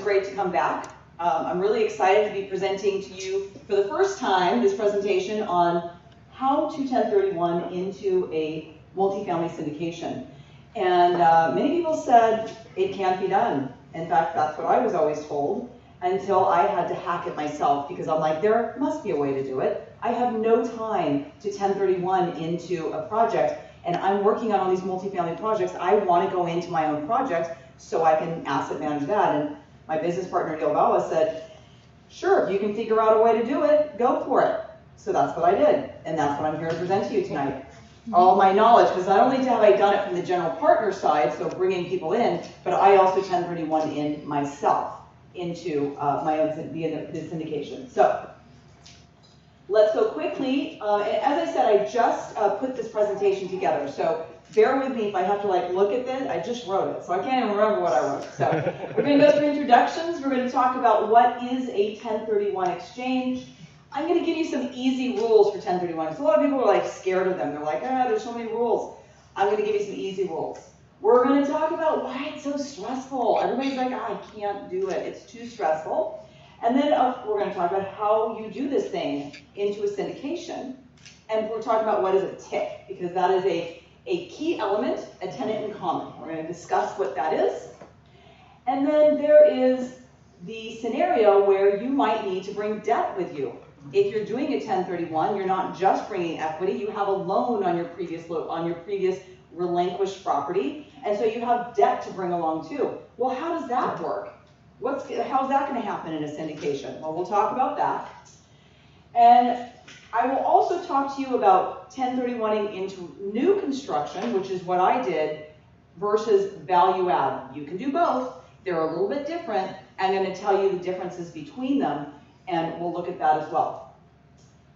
great to come back. I'm really excited to be presenting to you for the first time this presentation on how to 1031 into a multifamily syndication. And many people said it can't be done. In fact, that's what I was always told until I had to hack it myself, because I'm like, there must be a way to do it. I have no time to 1031 into a project, and I'm working on all these multifamily projects. I want to go into my own project so I can asset manage that. And my business partner, neal-bawa, said, sure, if you can figure out a way to do it, go for it. So that's what I did, and that's what I'm here to present to you tonight. All my knowledge, because not only have I done it from the general partner side, so bringing people in, but I also 1031 in myself into my own the syndication. So let's go quickly. As I said, I just put this presentation together, so bear with me if I have to look at this. I just wrote it, so I can't even remember what I wrote. So we're going to go through introductions. We're going to talk about what is a 1031 exchange. I'm going to give you some easy rules for 1031. So a lot of people are scared of them. They're like, there's so many rules. I'm going to give you some easy rules. We're going to talk about why it's so stressful. Everybody's like, I can't do it. It's too stressful. And then we're going to talk about how you do this thing into a syndication. And we're talking about what is a TIC, because that is a key element, a tenant in common. We're going to discuss what that is. And then there is the scenario where you might need to bring debt with you. If you're doing a 1031, you're not just bringing equity. You have a loan on your previous relinquished property, and so you have debt to bring along too. Well, how does that work? How's that going to happen in a syndication? Well, we'll talk about that. And I will also talk to you about 1031ing into new construction, which is what I did, versus value add. You can do both. They're a little bit different. I'm going to tell you the differences between them, and we'll look at that as well.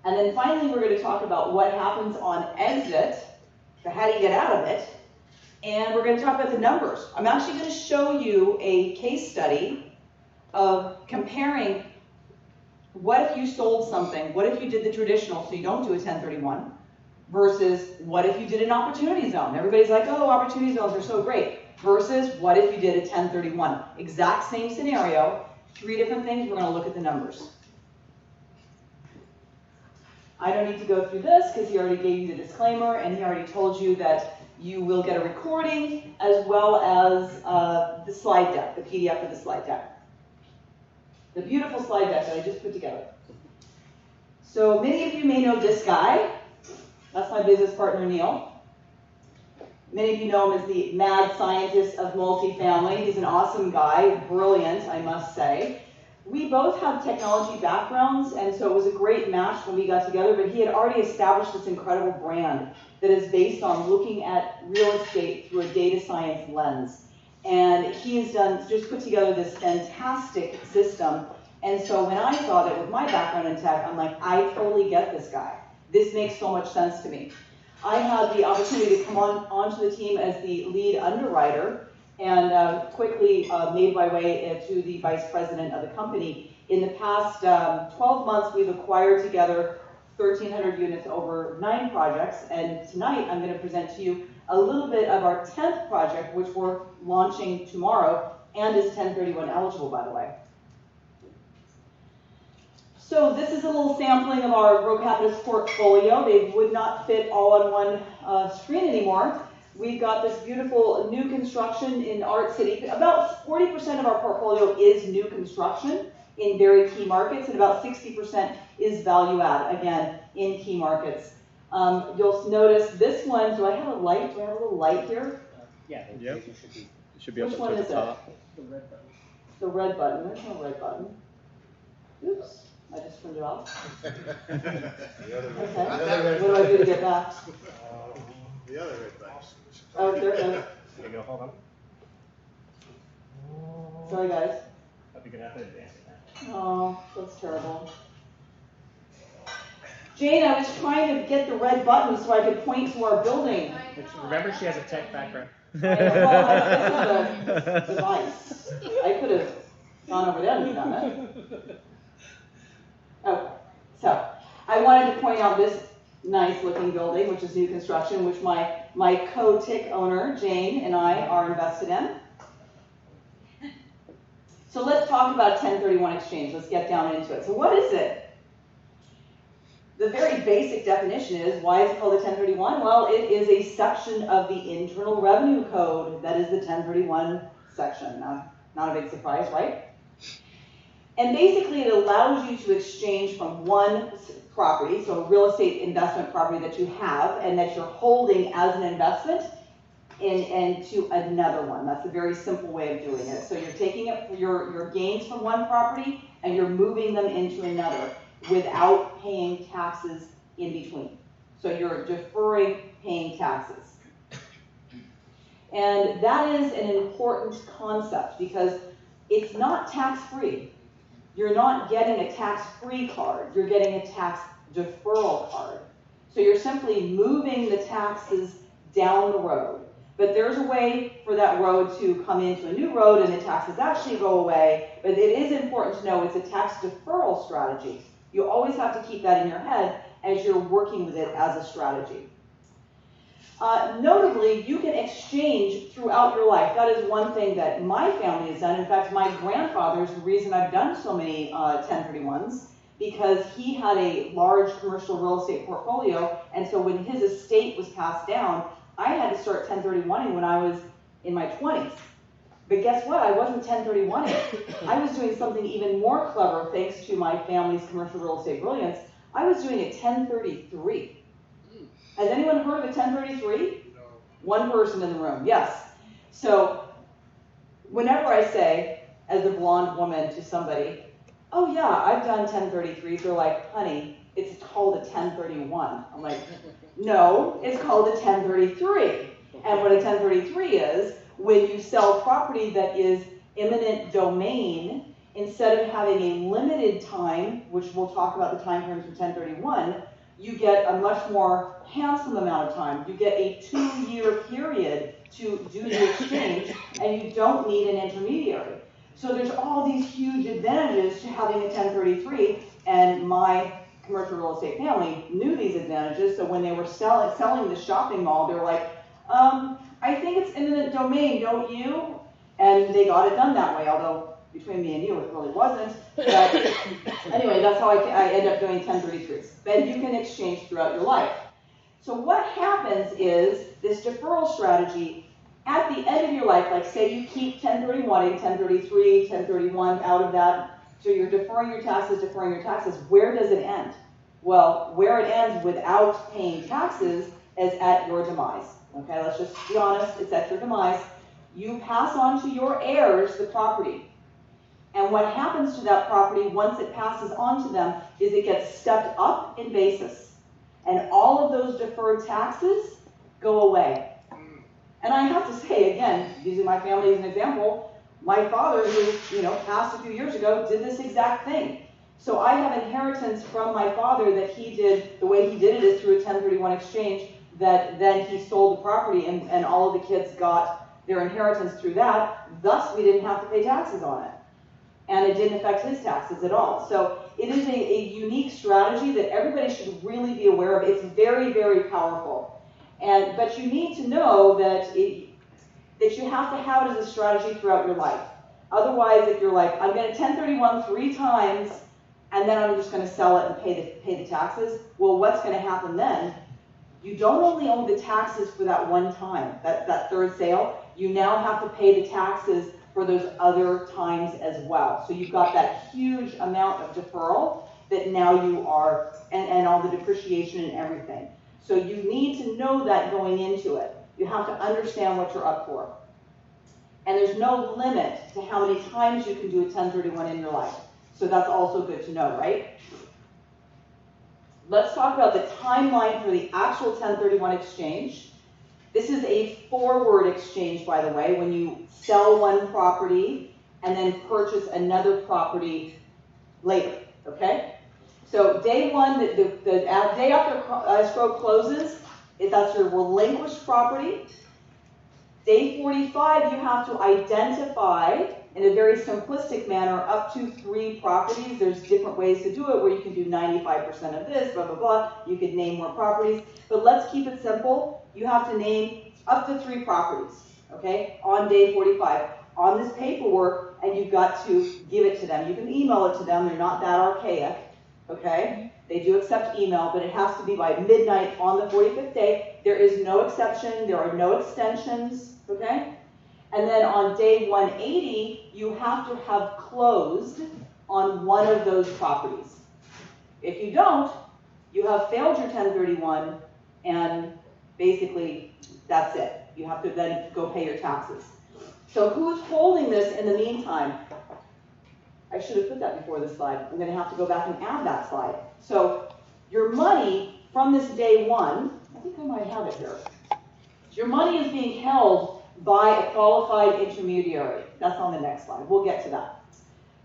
And then finally, we're going to talk about what happens on exit, so how do you get out of it, and we're going to talk about the numbers. I'm actually going to show you a case study of comparing what if you sold something, what if you did the traditional, so you don't do a 1031, versus what if you did an opportunity zone. Everybody's like, oh, opportunity zones are so great, versus what if you did a 1031. Exact same scenario, 3 different things, we're going to look at the numbers. I don't need to go through this because he already gave you the disclaimer, and he already told you that you will get a recording as well as the slide deck, the PDF of the slide deck. The beautiful slide deck that I just put together. So many of you may know this guy. That's my business partner, Neal. Many of you know him as the mad scientist of multifamily. He's an awesome guy, brilliant, I must say. We both have technology backgrounds, and so it was a great match when we got together, but he had already established this incredible brand that is based on looking at real estate through a data science lens. And he's just put together this fantastic system. And so when I saw that with my background in tech, I'm like, I totally get this guy. This makes so much sense to me. I had the opportunity to come onto the team as the lead underwriter, and quickly made my way to the vice president of the company. In the past 12 months, we've acquired together 1,300 units over 9 projects, and tonight I'm going to present to you a little bit of our 10th project, which we're launching tomorrow, and is 1031 eligible, by the way. So this is a little sampling of our Grocapitus portfolio. They would not fit all on one screen anymore. We've got this beautiful new construction in Art City. About 40% of our portfolio is new construction in very key markets, and about 60% is value add, again, in key markets. You'll notice this one, do I have a light? Do I have a little light here? Yeah. Yep. It should be. It should be Which up one at is the top. The red button. The red button. There's no red button. Oops, I just turned it off. Okay, what do I do to get back? The other red button. Oh, there it goes. There you go, hold on. Sorry, guys. Hope you can have to advance it now. Oh, that's terrible. Jane, I was trying to get the red button so I could point to our building. Remember, she has a tech background. Well, this is a device. I could have gone over there and done it. Okay, so I wanted to point out this nice looking building, which is new construction, which my co-TIC owner, Jane, and I are invested in. So let's talk about 1031 exchange. Let's get down into it. So what is it? The very basic definition is, why is it called a 1031? Well, it is a section of the Internal Revenue Code that is the 1031 section. Now, not a big surprise, right? And basically it allows you to exchange from one property, so a real estate investment property that you have and that you're holding as an investment, and to another one. That's a very simple way of doing it. So you're taking it, your gains from one property and you're moving them into another without paying taxes in between. So you're deferring paying taxes. And that is an important concept because it's not tax-free. You're not getting a tax-free card, you're getting a tax deferral card. So you're simply moving the taxes down the road. But there's a way for that road to come into a new road and the taxes actually go away. But it is important to know it's a tax deferral strategy. You always have to keep that in your head as you're working with it as a strategy. Notably, you can exchange throughout your life. That is one thing that my family has done. In fact, my grandfather's the reason I've done so many 1031s, because he had a large commercial real estate portfolio, and so when his estate was passed down, I had to start 1031ing when I was in my 20s. But guess what? I wasn't 1031ing. I was doing something even more clever thanks to my family's commercial real estate brilliance. I was doing a 1033. Has anyone heard of a 1033? No. One person in the room, yes. So whenever I say, as a blonde woman to somebody, oh yeah, I've done 1033s, they're like, honey, it's called a 1031. I'm like, no, it's called a 1033. And what a 1033 is, when you sell property that is eminent domain, instead of having a limited time, which we'll talk about the time frames for 1031, you get a much more handsome amount of time. You get a 2-year period to do the exchange, and you don't need an intermediary. So there's all these huge advantages to having a 1033, and my commercial real estate family knew these advantages, so when they were selling the shopping mall, they were like, I think it's eminent domain, don't you? And they got it done that way, although between me and you, it really wasn't. But anyway, that's how I end up doing 1033s. Then you can exchange throughout your life. So what happens is this deferral strategy, at the end of your life, like say you keep 1031, 1033, 1031 out of that, so you're deferring your taxes, where does it end? Well, where it ends without paying taxes is at your demise. Okay, let's just be honest, it's at your demise. You pass on to your heirs the property. And what happens to that property once it passes on to them is it gets stepped up in basis. And all of those deferred taxes go away. And I have to say, again, using my family as an example, my father, who passed a few years ago, did this exact thing. So I have inheritance from my father that he did, the way he did it is through a 1031 exchange, that then he sold the property and all of the kids got their inheritance through that. Thus, we didn't have to pay taxes on it. And it didn't affect his taxes at all. So it is a unique strategy that everybody should really be aware of. It's very, very powerful. But you need to know that you have to have it as a strategy throughout your life. Otherwise, if you're like, I'm going to 1031 3 times, and then I'm just going to sell it and pay the taxes, well, what's going to happen then? You don't only owe the taxes for that one time, that third sale. You now have to pay the taxes for those other times as well. So you've got that huge amount of deferral that now you are, and all the depreciation and everything. So you need to know that going into it. You have to understand what you're up for. And there's no limit to how many times you can do a 1031 in your life. So that's also good to know, right? Let's talk about the timeline for the actual 1031 exchange. This is a forward exchange, by the way, when you sell one property and then purchase another property later, okay? So day one, the day after escrow closes, that's your relinquished property. Day 45, you have to identify, in a very simplistic manner, up to 3 properties. There's different ways to do it, where you can do 95% of this, blah, blah, blah. You could name more properties. But let's keep it simple. You have to name up to 3 properties, okay, on day 45. On this paperwork, and you've got to give it to them. You can email it to them, they're not that archaic, okay? They do accept email, but it has to be by midnight on the 45th day. There is no exception, there are no extensions, okay? And then on day 180, you have to have closed on one of those properties. If you don't, you have failed your 1031, and basically that's it. You have to then go pay your taxes. So who's holding this in the meantime? I should have put that before this slide. I'm going to have to go back and add that slide. So your money from this day one, I think I might have it here. Your money is being held by a qualified intermediary. That's on the next slide. We'll get to that.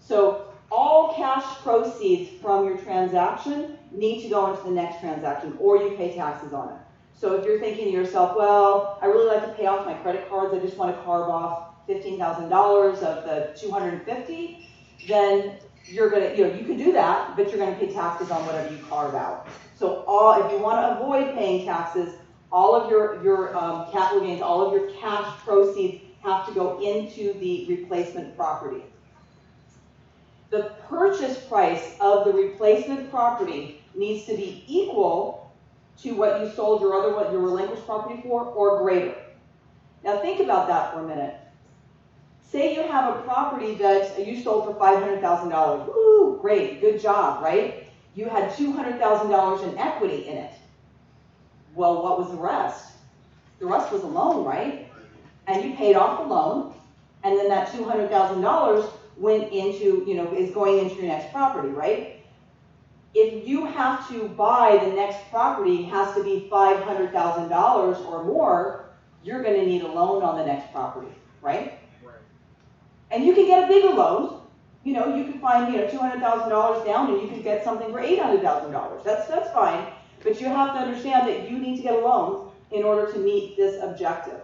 So all cash proceeds from your transaction need to go into the next transaction, or you pay taxes on it. So if you're thinking to yourself, well, I really like to pay off my credit cards, I just want to carve off $15,000 of the $250, then you're gonna, you can do that, but you're gonna pay taxes on whatever you carve out. So if you want to avoid paying taxes, all of your capital gains, all of your cash proceeds have to go into the replacement property. The purchase price of the replacement property needs to be equal to what you sold your relinquished property for, or greater. Now think about that for a minute. Say you have a property that you sold for $500,000. Woo, great, good job, right? You had $200,000 in equity in it. Well, what was the rest? The rest was a loan, right? And you paid off the loan, and then that $200,000 went into, is going into your next property, right? If you have to buy the next property, has to be $500,000 or more, you're going to need a loan on the next property, right? And you can get a bigger loan. You can find $200,000 down, and you can get something for $800,000. That's fine. But you have to understand that you need to get a loan in order to meet this objective.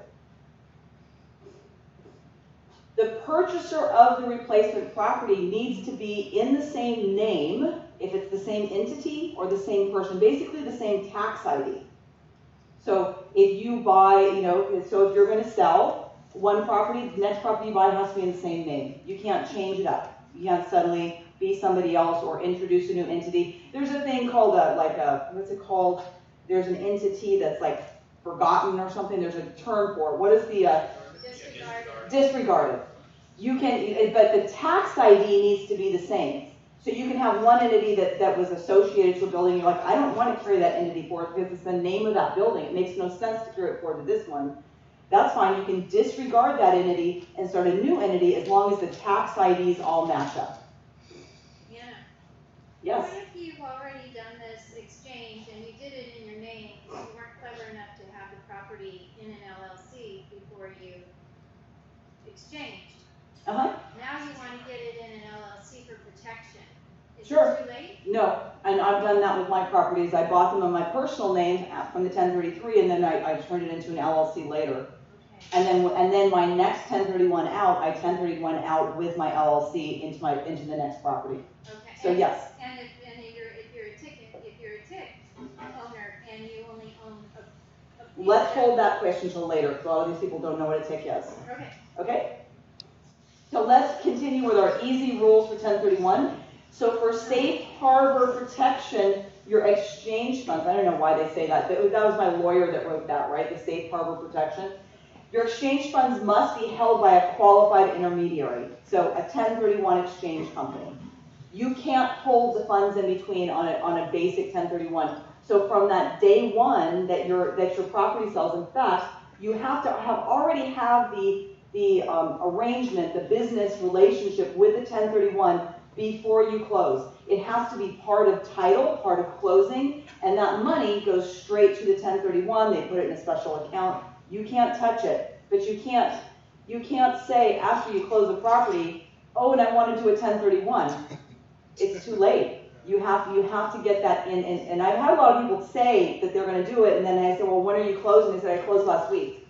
The purchaser of the replacement property needs to be in the same name, if it's the same entity or the same person, basically the same tax ID. So if you buy, so if you're going to sell one property, the next property you buy has to be in the same name. You can't change it up. You can't suddenly be somebody else or introduce a new entity. There's a thing called what's it called? There's an entity that's like forgotten or something. There's a term for it. What is the disregarded? You can, but the tax ID needs to be the same. So you can have one entity that was associated to a building. You're like, I don't want to carry that entity forward because it's the name of that building. It makes no sense to carry it forward to this one. That's fine. You can disregard that entity and start a new entity as long as the tax IDs all match up. Yeah. Yes. What if you've already done this exchange and you did it in your name, but you weren't clever enough to have the property in an LLC before you exchanged? Uh-huh. Now you want to get it in an LLC for protection. Is Sure. it too late? No, and I've done that with my properties. I bought them on my personal name from the 1033, and then I turned it into an LLC later. Okay. And then my next 1031 out, I 1031 out with my LLC into the next property. Okay. So yes. And if you're a TIC owner and you only own a Let's hold that question till later, because a lot of these people don't know what a TIC is. Okay. Okay? So let's continue with our easy rules for 1031. So for safe harbor protection, your exchange funds, I don't know why they say that. That was my lawyer that wrote that, right? The safe harbor protection. Your exchange funds must be held by a qualified intermediary, so a 1031 exchange company. You can't hold the funds in between on a basic 1031. So from that day one that your property sells, in fact, you have to already have the arrangement, the business relationship with the 1031 before you close. It has to be part of title, part of closing, and that money goes straight to the 1031. They put it in a special account. You can't touch it, but you can't say after you close the property, oh, and I want to do a 1031. It's too late. You have to get that in, and I've had a lot of people say that they're going to do it, and then I say, well, when are you closing? They said, I closed last week.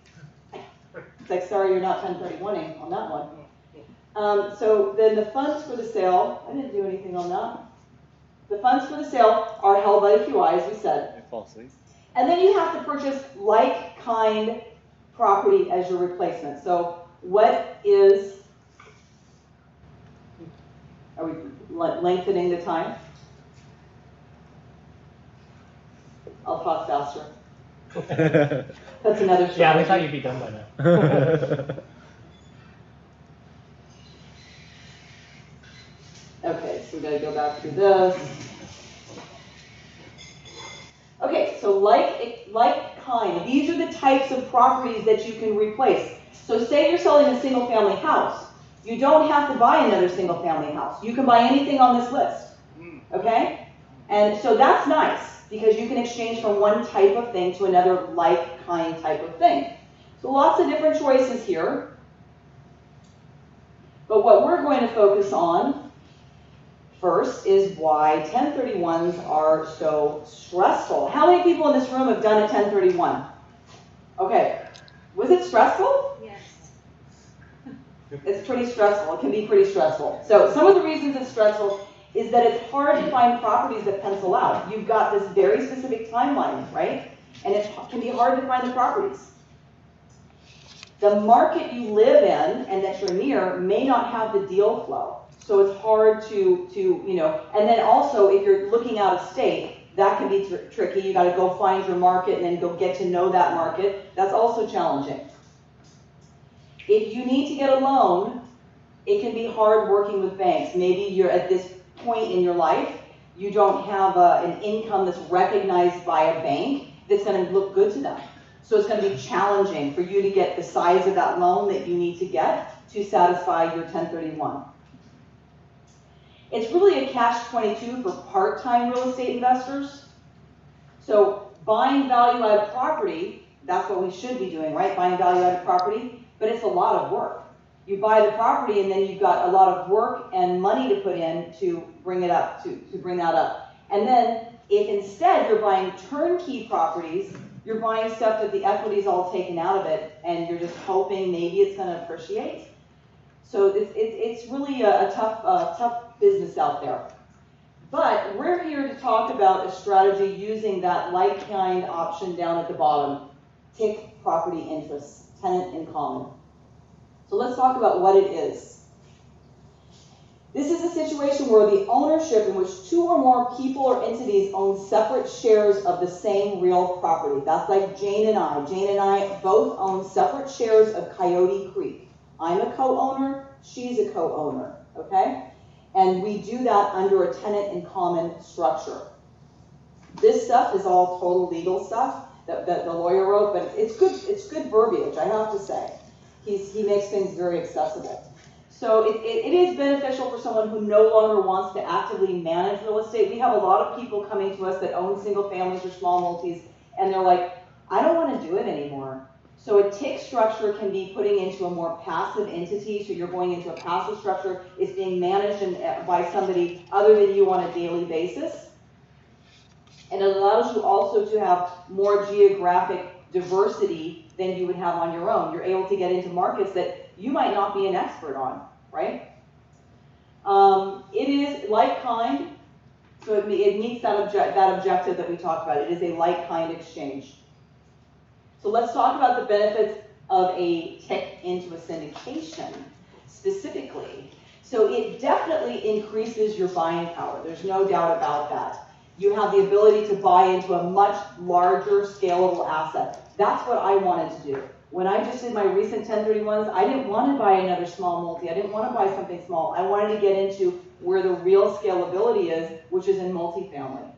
It's like, sorry, you're not 1031ing on that one. So then the funds for the sale, I didn't do anything on that. The funds for the sale are held by the QI, as we said. And then you have to purchase like-kind property as your replacement. So what is Are we lengthening the time? I'll talk faster. That's another strategy. Yeah, we thought you'd be done by now. Okay, so we gotta go back to this. Okay, so like kind, these are the types of properties that you can replace. So say you're selling a single family house. You don't have to buy another single family house. You can buy anything on this list, okay? And so that's nice because you can exchange from one type of thing to another like kind type of thing. So lots of different choices here. But what we're going to focus on first is why 1031s are so stressful. How many people in this room have done a 1031? Okay, was it stressful? Yes. It's pretty stressful. It can be pretty stressful. So some of the reasons it's stressful is that it's hard to find properties that pencil out. You've got this very specific timeline, right? And it can be hard to find the properties. The market you live in and that you're near may not have the deal flow. So it's hard to and then also if you're looking out of state, that can be tricky. You got to go find your market and then go get to know that market. That's also challenging. If you need to get a loan, it can be hard working with banks. Maybe you're at this point in your life, you don't have an income that's recognized by a bank that's going to look good to them. So it's going to be challenging for you to get the size of that loan that you need to get to satisfy your 1031. It's really a catch-22 for part-time real estate investors. So buying value-added property, that's what we should be doing, right? Buying value-added property, but it's a lot of work. You buy the property and then you've got a lot of work and money to put in to bring it up, to bring that up. And then if instead you're buying turnkey properties, you're buying stuff that the equity's all taken out of it and you're just hoping maybe it's going to appreciate. So it's really a tough business out there. But we're here to talk about a strategy using that like-kind option down at the bottom, TIC property interests, tenant in common. So let's talk about what it is. This is a situation where the ownership in which two or more people or entities own separate shares of the same real property. That's like Jane and I. Jane and I both own separate shares of Coyote Creek. I'm a co-owner, she's a co-owner, okay? And we do that under a tenant in common structure. This stuff is all total legal stuff that the lawyer wrote, but it's good verbiage, I have to say. He makes things very accessible. So it is beneficial for someone who no longer wants to actively manage real estate. We have a lot of people coming to us that own single families or small multis, and they're like, I don't want to do it anymore. So a TIC structure can be putting into a more passive entity. So you're going into a passive structure. It's being managed by somebody other than you on a daily basis. And it allows you also to have more geographic diversity than you would have on your own. You're able to get into markets that you might not be an expert on, right? It is like-kind, so it meets that objective that we talked about. It is a like-kind exchange. So let's talk about the benefits of a TIC into a syndication specifically. So it definitely increases your buying power. There's no doubt about that. You have the ability to buy into a much larger scalable asset. That's what I wanted to do. When I just did my recent 1031s, I didn't want to buy another small multi. I didn't want to buy something small. I wanted to get into where the real scalability is, which is in multifamily.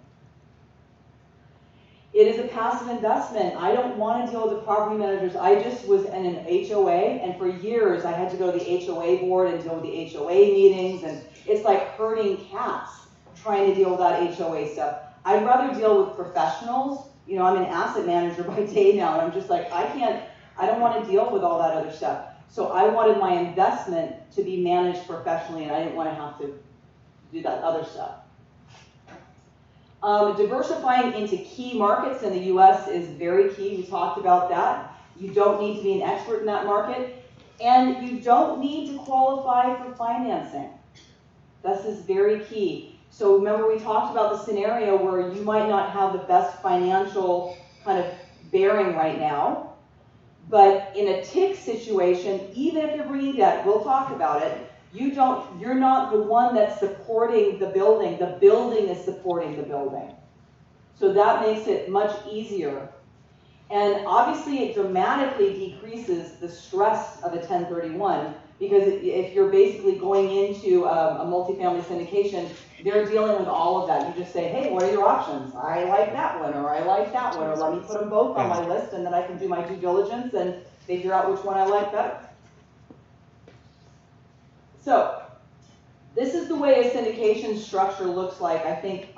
It is a passive investment. I don't want to deal with the property managers. I just was in an HOA, and for years I had to go to the HOA board and deal with the HOA meetings, and it's like herding cats trying to deal with that HOA stuff. I'd rather deal with professionals. You know, I'm an asset manager by day now, and I'm just like, I don't want to deal with all that other stuff. So I wanted my investment to be managed professionally, and I didn't want to have to do that other stuff. Diversifying into key markets in the U.S. is very key. We talked about that. You don't need to be an expert in that market, and you don't need to qualify for financing. This is very key. So remember we talked about the scenario where you might not have the best financial kind of bearing right now, but in a TIC situation, even if you're bringing debt, we'll talk about it, you're not the one that's supporting the building is supporting the building. So that makes it much easier. And obviously it dramatically decreases the stress of a 1031, because if you're basically going into a multifamily syndication, they're dealing with all of that. You just say, hey, what are your options? I like that one, or I like that one, or let me put them both on my list, and then I can do my due diligence and figure out which one I like better. So this is the way a syndication structure looks like. I think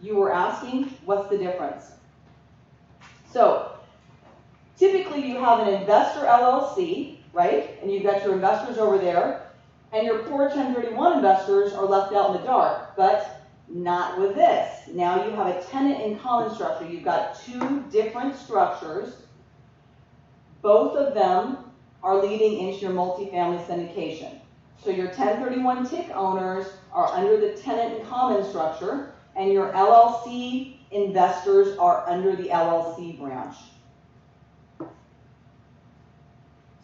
you were asking, what's the difference? So typically you have an investor LLC, right? And you've got your investors over there, and your poor 1031 investors are left out in the dark, but not with this. Now you have a tenant in common structure. You've got two different structures. Both of them are leading into your multifamily syndication. So your 1031 TIC owners are under the tenant in common structure, and your LLC investors are under the LLC branch.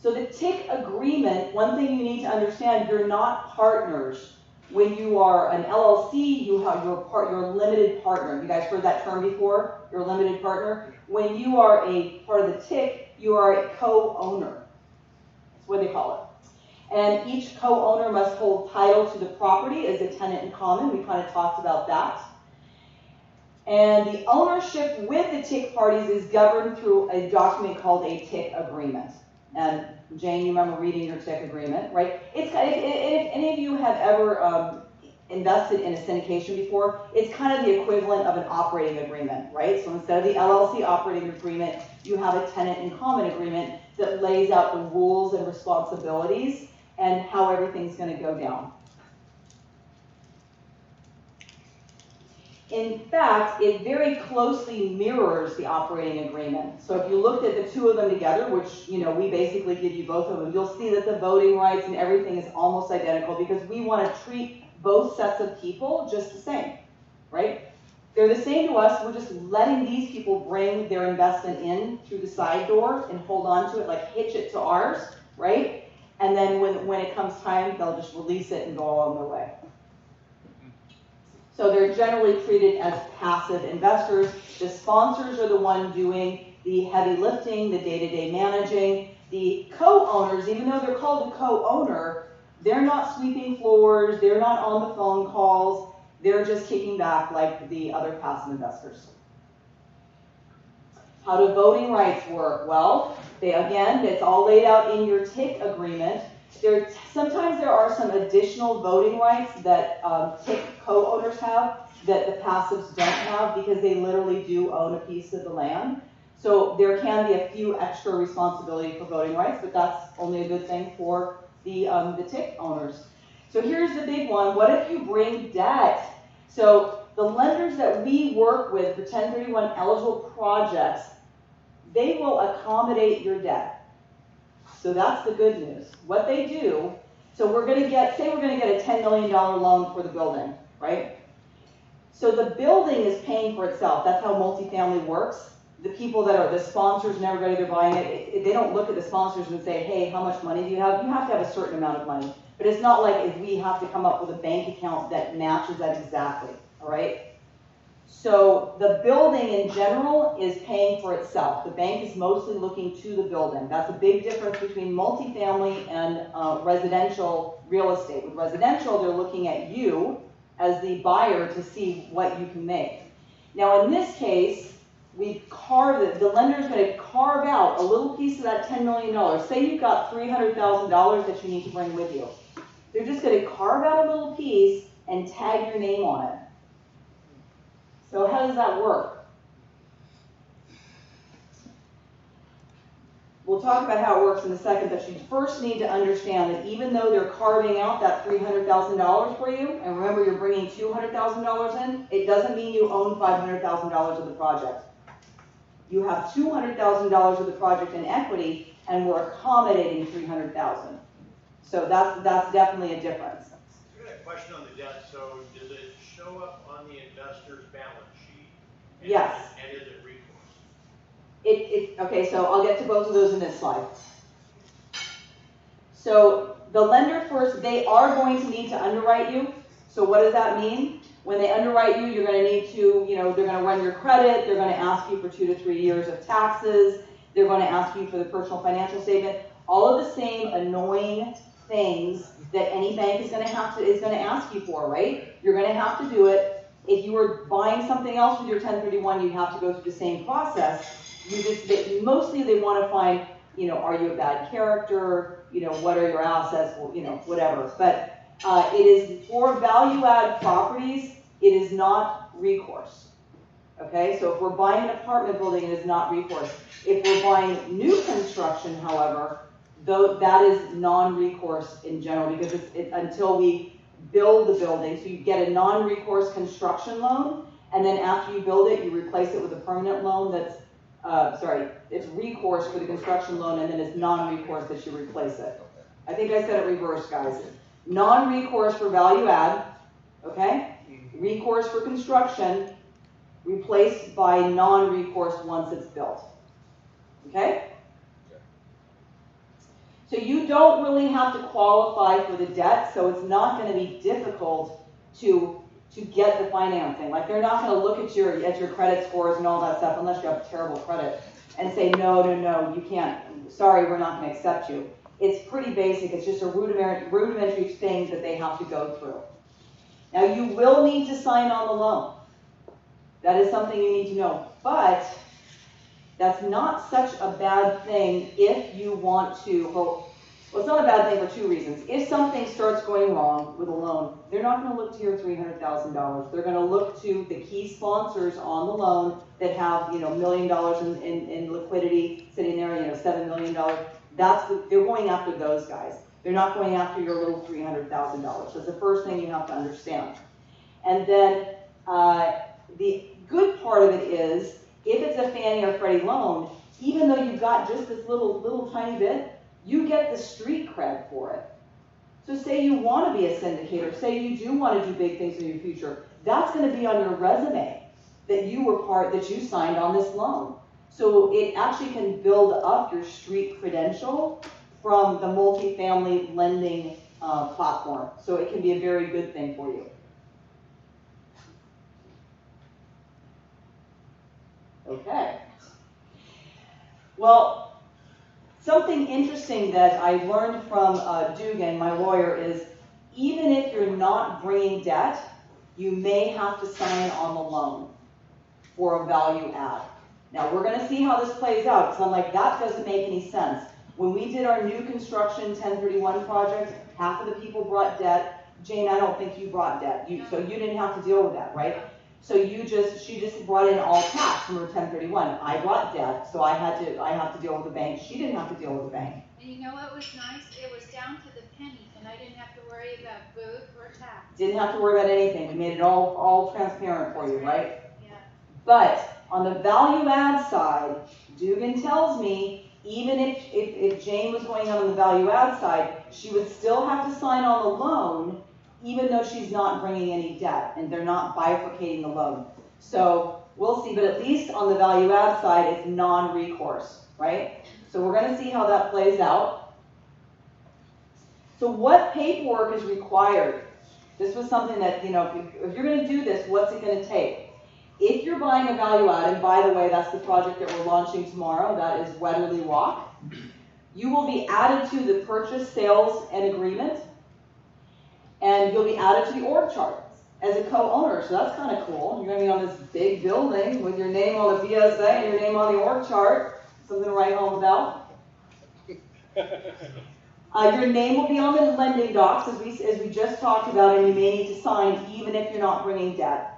So the TIC agreement, one thing you need to understand, you're not partners. When you are an LLC, you're a limited partner. You guys heard that term before? You're a limited partner. When you are a part of the TIC, you are a co-owner. That's what they call it. And each co-owner must hold title to the property as a tenant in common. We kind of talked about that. And the ownership with the TIC parties is governed through a document called a TIC agreement. And Jane, you remember reading your TIC agreement, right? If any of you have ever invested in a syndication before, it's kind of the equivalent of an operating agreement, right? So instead of the LLC operating agreement, you have a tenant in common agreement that lays out the rules and responsibilities and how everything's going to go down. In fact, it very closely mirrors the operating agreement. So if you looked at the two of them together, which, we basically give you both of them, you'll see that the voting rights and everything is almost identical, because we want to treat both sets of people just the same, right? They're the same to us. We're just letting these people bring their investment in through the side door and hold on to it, like hitch it to ours, right? And then when it comes time, they'll just release it and go on their way. So they're generally treated as passive investors. The sponsors are the one doing the heavy lifting, the day-to-day managing. The co-owners, even though they're called a co-owner, they're not sweeping floors, they're not on the phone calls, they're just kicking back like the other passive investors. How do voting rights work? Well, it's all laid out in your TIC agreement. Sometimes there are some additional voting rights that TIC co-owners have that the passives don't have, because they literally do own a piece of the land. So there can be a few extra responsibility for voting rights, but that's only a good thing for the TIC owners. So here's the big one. What if you bring debt? So the lenders that we work with for 1031 eligible projects, they will accommodate your debt. So that's the good news. What they do, so we're going to get a $10 million loan for the building, right? So the building is paying for itself. That's how multifamily works. The people that are the sponsors and everybody they're buying it, they don't look at the sponsors and say, hey, how much money do you have? You have to have a certain amount of money. But it's not like if we have to come up with a bank account that matches that exactly, all right? So the building in general is paying for itself. The bank is mostly looking to the building. That's a big difference between multifamily and residential real estate. With residential, they're looking at you as the buyer to see what you can make. Now in this case, we've carved it. The lender's going to carve out a little piece of that $10 million. Say you've got $300,000 that you need to bring with you. They're just going to carve out a little piece and tag your name on it. So how does that work? We'll talk about how it works in a second, but you first need to understand that even though they're carving out that $300,000 for you, and remember you're bringing $200,000 in, it doesn't mean you own $500,000 of the project. You have $200,000 of the project in equity, and we're accommodating $300,000. So that's definitely a difference. I got a question on the debt. So does it show up on the investor's balance sheet? And Yes. And is it recourse? Okay, so I'll get to both of those in this slide. So the lender first, they are going to need to underwrite you. So what does that mean? When they underwrite you, you're going to need to, they're going to run your credit. They're going to ask you for 2 to 3 years of taxes. They're going to ask you for the personal financial statement. All of the same annoying things that any bank is going to ask you for, right? You're going to have to do it. If you were buying something else with your 1031, you'd have to go through the same process. Mostly they want to find, are you a bad character? What are your assets? Whatever. But it is for value-add properties. It is not recourse. Okay, so if we're buying an apartment building, it is not recourse. If we're buying new construction, however, though that is non-recourse in general because it's until we build the building. So you get a non-recourse construction loan, and then after you build it, you replace it with a permanent loan that's, it's recourse for the construction loan, and then it's non-recourse that you replace it. I think I said it reversed, guys. Non-recourse for value add, okay? Recourse for construction, replaced by non-recourse once it's built, okay? So you don't really have to qualify for the debt, so it's not going to be difficult to get the financing. Like they're not going to look at your credit scores and all that stuff unless you have terrible credit and say, no, you can't, sorry, we're not going to accept you. It's pretty basic. It's just a rudimentary thing that they have to go through. Now you will need to sign on the loan. That is something you need to know. But that's not such a bad thing if you want to hope. Well, it's not a bad thing for 2 reasons. If something starts going wrong with a loan, they're not going to look to your $300,000. They're going to look to the key sponsors on the loan that have, $1 million in liquidity sitting there, $7 million. They're going after those guys. They're not going after your little $300,000. That's the first thing you have to understand. And then the good part of it is, if it's a Fannie or Freddie loan, even though you've got just this little tiny bit, you get the street cred for it. So say you want to be a syndicator, say you do want to do big things in your future, that's going to be on your resume that you signed on this loan. So it actually can build up your street credential from the multifamily lending platform. So it can be a very good thing for you. Okay. Well, something interesting that I learned from Dugan, my lawyer, is even if you're not bringing debt, you may have to sign on the loan for a value add. Now, we're going to see how this plays out, because I'm like, that doesn't make any sense. When we did our new construction 1031 project, half of the people brought debt. Jane, I don't think you brought debt, so you didn't have to deal with that, right? So she just brought in all cash from her 1031. I brought debt, so I have to deal with the bank. She didn't have to deal with the bank. And you know what was nice? It was down to the penny, and I didn't have to worry about food or tax. Didn't have to worry about anything. We made it all transparent for you, right? Yeah. But on the value add side, Dugan tells me even if Jane was going on the value add side, she would still have to sign on the loan, even though she's not bringing any debt, and they're not bifurcating the loan. So we'll see, but at least on the value add side, it's non-recourse, right? So we're going to see how that plays out. So what paperwork is required? This was something that, if you're going to do this, what's it going to take? If you're buying a value add, and by the way, that's the project that we're launching tomorrow, that is Wetterly Walk, you will be added to the purchase, sales, and agreement. And you'll be added to the org chart as a co-owner, so that's kind of cool. You're going to be on this big building with your name on the BSA and your name on the org chart. Something to write home about. Your name will be on the lending docs, as we just talked about, and you may need to sign even if you're not bringing debt.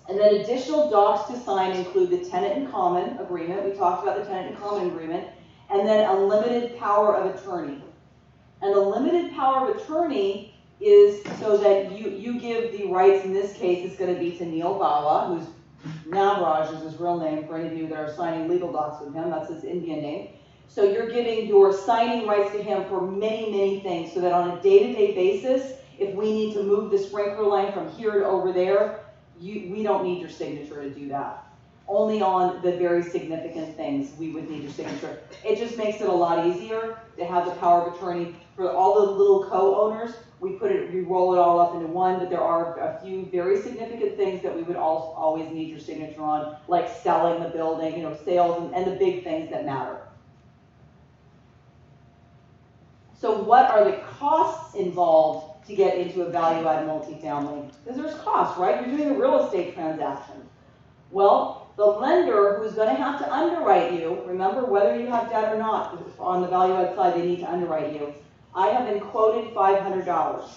And then additional docs to sign include the tenant in common agreement. We talked about the tenant in common agreement. And then a limited power of attorney. And the limited power of attorney is so that you give the rights, in this case, it's going to be to neal-bawa, who's Navraj is his real name for any of you that are signing legal docs with him. That's his Indian name. So you're giving your signing rights to him for many, many things, so that on a day-to-day basis, if we need to move the sprinkler line from here to over there, we don't need your signature to do that. Only on the very significant things we would need your signature. It just makes it a lot easier to have the power of attorney for all the little co-owners. We roll it all up into one, but there are a few very significant things that we would always need your signature on, like selling the building, sales, and the big things that matter. So what are the costs involved to get into a value-add multifamily? Because there's costs, right? You're doing a real estate transaction. Well, the lender who's going to have to underwrite you, remember whether you have debt or not, on the value-add side, they need to underwrite you. I have been quoted $500.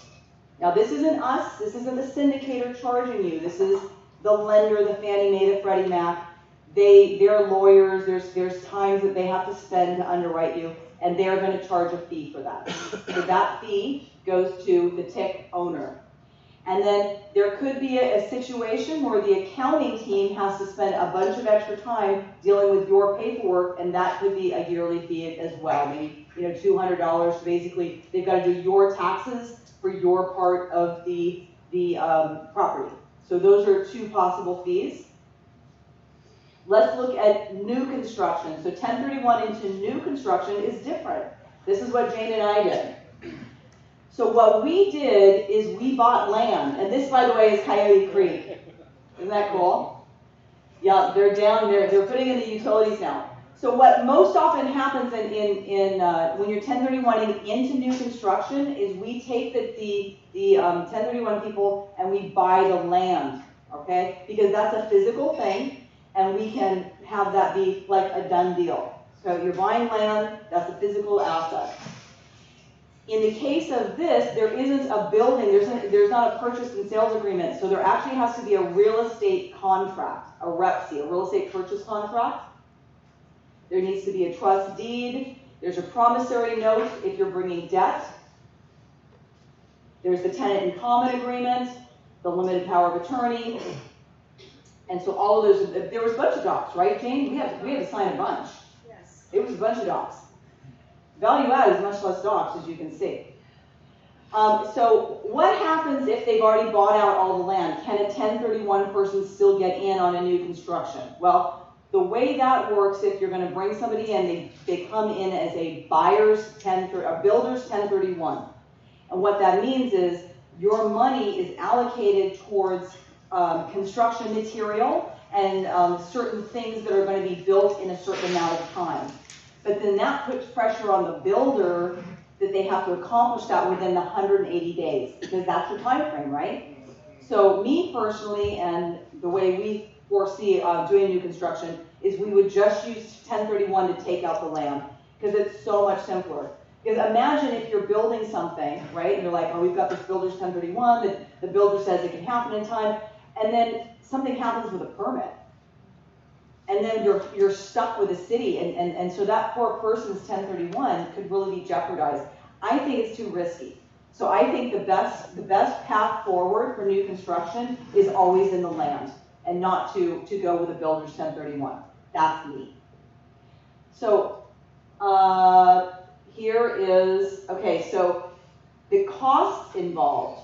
Now this isn't us, this isn't the syndicator charging you, this is the lender, the Fannie Mae, the Freddie Mac. They're lawyers, there's times that they have to spend to underwrite you, and they're going to charge a fee for that. So that fee goes to the TIC owner. And then there could be a situation where the accounting team has to spend a bunch of extra time dealing with your paperwork, and that could be a yearly fee as well. Maybe $200. Basically, they've got to do your taxes for your part of the property. So those are two possible fees. Let's look at new construction. So 1031 into new construction is different. This is what Jane and I did. So what we did is we bought land, and this, by the way, is Coyote Creek. Isn't that cool? Yeah, they're down there. They're putting in the utilities now. So what most often happens when you're 1031ing into new construction is we take the 1031 people and we buy the land, okay? Because that's a physical thing, and we can have that be like a done deal. So you're buying land, that's a physical asset. In the case of this, there isn't a building, there's not a purchase and sales agreement, so there actually has to be a real estate contract, a REPC, a real estate purchase contract. There needs to be a trust deed. There's a promissory note if you're bringing debt. There's the tenant in common agreement, the limited power of attorney. And so all of those, there was a bunch of docs, right, Jane? We had to sign a bunch. Yes. It was a bunch of docs. Value add is much less docs, as you can see. So what happens if they've already bought out all the land? Can a 1031 person still get in on a new construction? Well, the way that works, if you're going to bring somebody in, they come in as a builder's 1031. And what that means is your money is allocated towards construction material and certain things that are going to be built in a certain amount of time. But then that puts pressure on the builder that they have to accomplish that within the 180 days, because that's your time frame, right? So me personally, and the way we foresee doing new construction, is we would just use 1031 to take out the land, because it's so much simpler. Because imagine if you're building something, right, and you're like, oh, we've got this builder's 1031, that the builder says it can happen in time, and then something happens with a permit. And then you're stuck with the city, and so that poor person's 1031 could really be jeopardized. I think it's too risky. So I think the best path forward for new construction is always in the land, and not to go with a builder's 1031. That's me. So here is, okay, so the costs involved.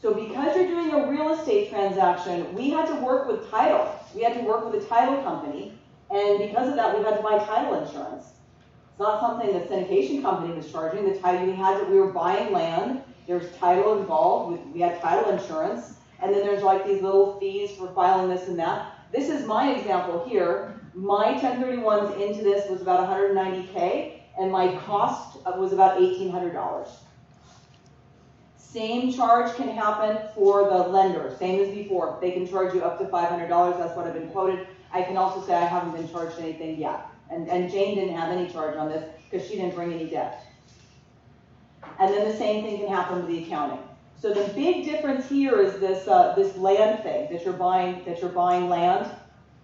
So because you're doing a real estate transaction, we had to work with title. We had to work with a title company, and because of that, we had to buy title insurance. It's not something the syndication company was charging. The title we were buying land. There's title involved. We had title insurance, and then there's like these little fees for filing this and that. This is my example here. My 1031s into this was about $190K, and my cost was about $1,800. Same charge can happen for the lender, same as before. They can charge you up to $500, that's what I've been quoted. I can also say I haven't been charged anything yet. And Jane didn't have any charge on this because she didn't bring any debt. And then the same thing can happen with the accounting. So the big difference here is this land thing, that you're buying land,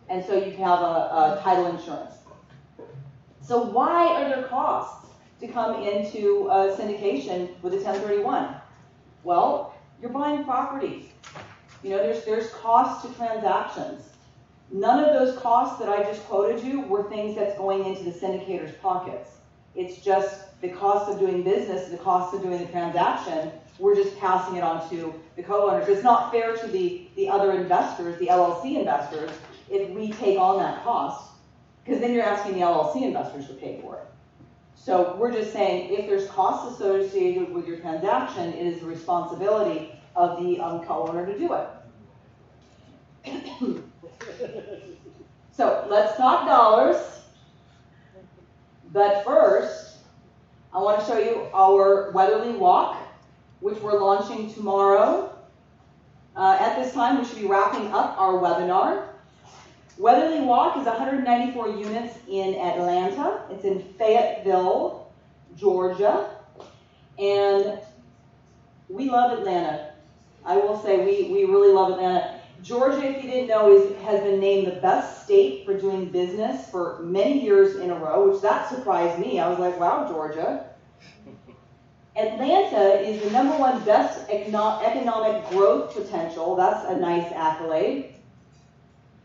and so you have a title insurance. So why are there costs to come into syndication with a 1031? Well, you're buying properties. There's costs to transactions. None of those costs that I just quoted you were things that's going into the syndicator's pockets. It's just the cost of doing business, the cost of doing the transaction, we're just passing it on to the co-owners. It's not fair to the other investors, the LLC investors, if we take on that cost, because then you're asking the LLC investors to pay for it. So we're just saying, if there's costs associated with your transaction, it is the responsibility of the co-owner to do it. So let's talk dollars. But first, I want to show you our Weatherly Walk, which we're launching tomorrow. At this time, we should be wrapping up our webinar. Weatherly Walk is 194 units in Atlanta. It's in Fayetteville, Georgia. And we love Atlanta. I will say we really love Atlanta. Georgia, if you didn't know, has been named the best state for doing business for many years in a row, which that surprised me. I was like, wow, Georgia. Atlanta is the #1 best economic growth potential. That's a nice accolade.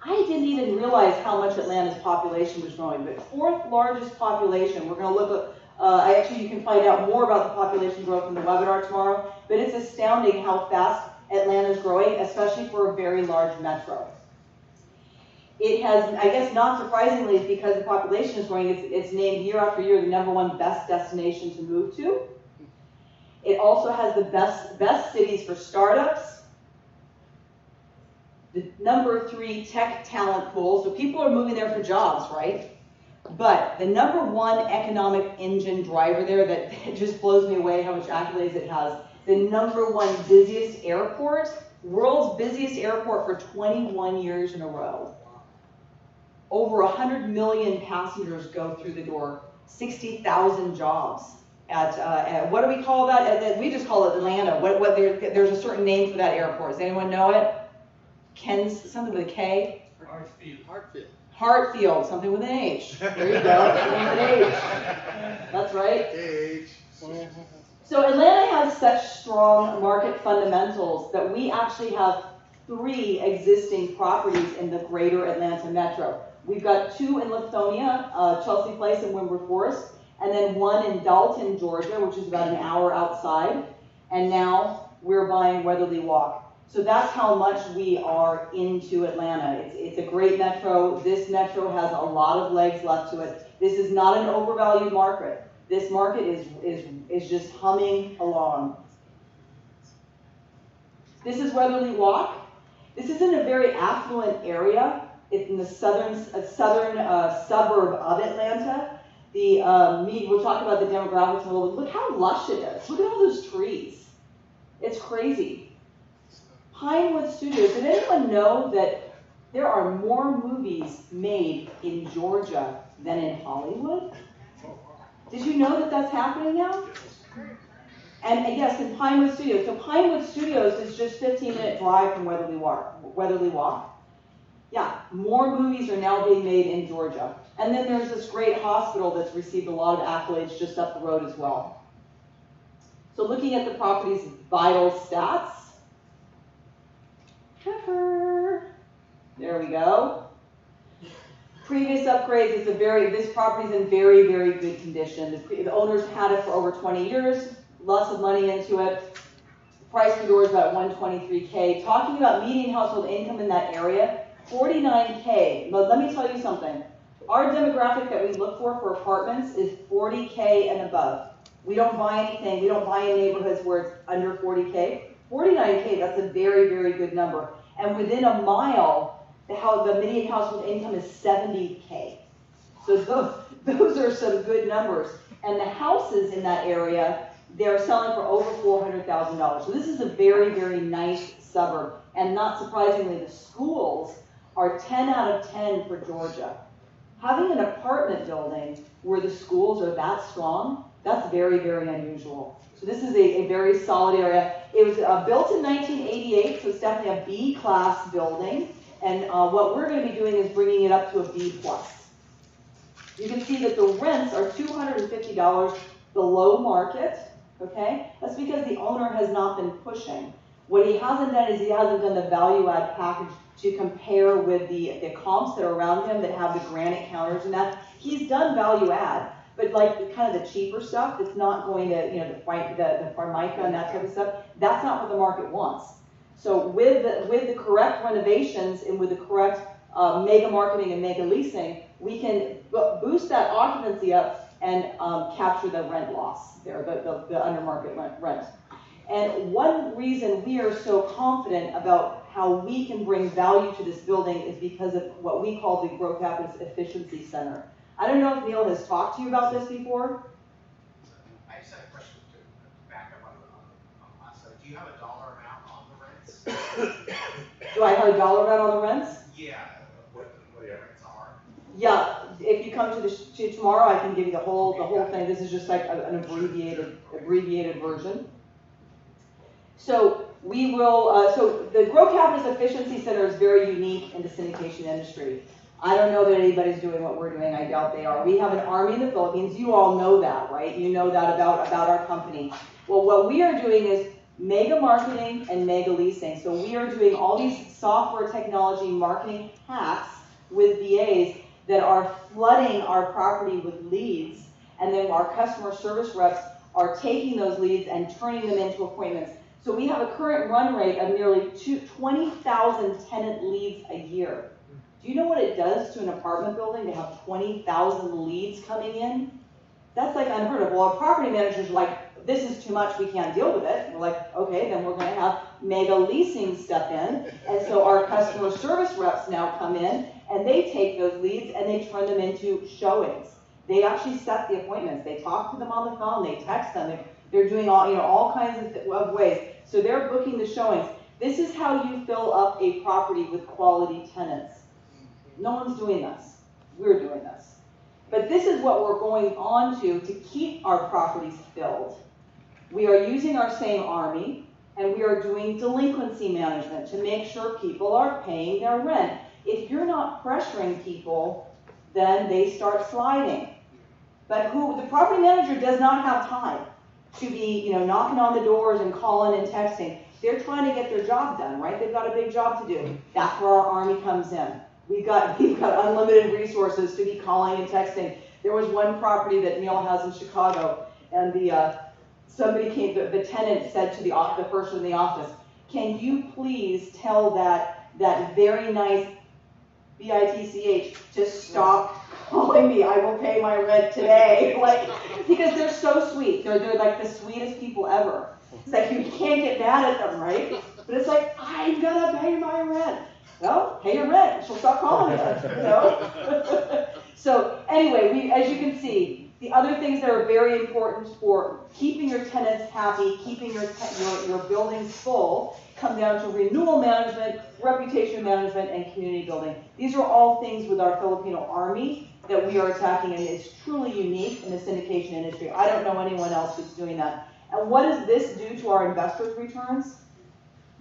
I didn't even realize how much Atlanta's population was growing, but 4th largest population. We're going to look at, actually you can find out more about the population growth in the webinar tomorrow, but it's astounding how fast Atlanta's growing, especially for a very large metro. It has, I guess not surprisingly, because the population is growing, it's named year after year the #1 best destination to move to. It also has the best cities for startups, the #3 tech talent pool. So people are moving there for jobs, right? But the #1 economic engine driver there that just blows me away how much accolades it has. The #1 busiest airport, world's busiest airport for 21 years in a row. Over 100 million passengers go through the door, 60,000 jobs. At what do we call that? We just call it Atlanta. There's a certain name for that airport. Does anyone know it? Ken's, something with a K? Hartfield, something with an H. There you go, something with an H. That's right. H. So Atlanta has such strong market fundamentals that we actually have 3 existing properties in the greater Atlanta metro. We've got 2 in Lithonia, Chelsea Place and Windward Forest, and then 1 in Dalton, Georgia, which is about an hour outside. And now we're buying Weatherly Walk. So that's how much we are into Atlanta. It's a great metro. This metro has a lot of legs left to it. This is not an overvalued market. This market is just humming along. This is Weatherly Walk. This is in a very affluent area. It's in the southern suburb of Atlanta. We'll talk about the demographics in a little bit. Look how lush it is. Look at all those trees. It's crazy. Pinewood Studios. Did anyone know that there are more movies made in Georgia than in Hollywood? Did you know that that's happening now? And yes, in Pinewood Studios. So Pinewood Studios is just 15-minute drive from Weatherly Walk. Yeah, more movies are now being made in Georgia. And then there's this great hospital that's received a lot of accolades just up the road as well. So looking at the property's vital stats. There we go. Previous upgrades, this property's in very, very good condition. The owners had it for over 20 years, lots of money into it. The price per door is about $123K. Talking about median household income in that area, $49K. But let me tell you something. Our demographic that we look for apartments is $40K and above. We don't buy anything. We don't buy in neighborhoods where it's under $40K. $49K, that's a very, very good number. And within a mile, the median household income is $70K. So those are some good numbers. And the houses in that area, they're selling for over $400,000. So this is a very, very nice suburb. And not surprisingly, the schools are 10 out of 10 for Georgia. Having an apartment building where the schools are that strong, that's very, very unusual. So this is a very solid area. It was built in 1988, so it's definitely a B-class building. And what we're going to be doing is bringing it up to a B+. You can see that the rents are $250 below market, okay? That's because the owner has not been pushing. What he hasn't done is he hasn't done the value-add package to compare with the comps that are around him that have the granite counters and that. He's done value-add, but like kind of the cheaper stuff that's not going to, the Formica and that type of stuff, that's not what the market wants. So with the correct renovations and with the correct mega marketing and mega leasing, we can boost that occupancy up and capture the rent loss there, the under market rent. And one reason we are so confident about how we can bring value to this building is because of what we call the Grocapitus Efficiency Center. I don't know if Neal has talked to you about this before. I just had a question to back up on last. So do you have a dollar amount on the rents? Do I have a dollar amount on the rents? Yeah, what the rents are. Yeah, if you come to tomorrow, I can give you the whole thing. This is just like an abbreviated version. So we will. So the Grocapitus Efficiency Center is very unique in the syndication industry. I don't know that anybody's doing what we're doing. I doubt they are. We have an army in the Philippines. You all know that, right? You know that about our company. Well, what we are doing is mega marketing and mega leasing. So we are doing all these software technology marketing hacks with VAs that are flooding our property with leads, and then our customer service reps are taking those leads and turning them into appointments. So we have a current run rate of nearly 20,000 tenant leads a year. Do you know what it does to an apartment building to have 20,000 leads coming in? That's like unheard of. Well, our property managers are like, this is too much, we can't deal with it. We're like, okay, then we're going to have mega leasing step in. And so our customer service reps now come in and they take those leads and they turn them into showings. They actually set the appointments. They talk to them on the phone, they text them. They're doing all kinds of ways. So they're booking the showings. This is how you fill up a property with quality tenants. No one's doing this. We're doing this. But this is what we're going on to keep our properties filled. We are using our same army, and we are doing delinquency management to make sure people are paying their rent. If you're not pressuring people, then they start sliding. But the property manager does not have time to be, knocking on the doors and calling and texting. They're trying to get their job done, right? They've got a big job to do. That's where our army comes in. We've got unlimited resources to be calling and texting. There was one property that Neal has in Chicago, and somebody came. The tenant said to the person in the office, "Can you please tell that very nice bitch to stop calling me? I will pay my rent today." Because they're so sweet. They're like the sweetest people ever. It's like you can't get mad at them, right? But it's like, I'm gonna pay my rent. Well, pay your rent. She'll stop calling you. So anyway, as you can see, the other things that are very important for keeping your tenants happy, keeping your buildings full, come down to renewal management, reputation management, and community building. These are all things with our Filipino army that we are attacking, and it's truly unique in the syndication industry. I don't know anyone else who's doing that. And what does this do to our investors' returns?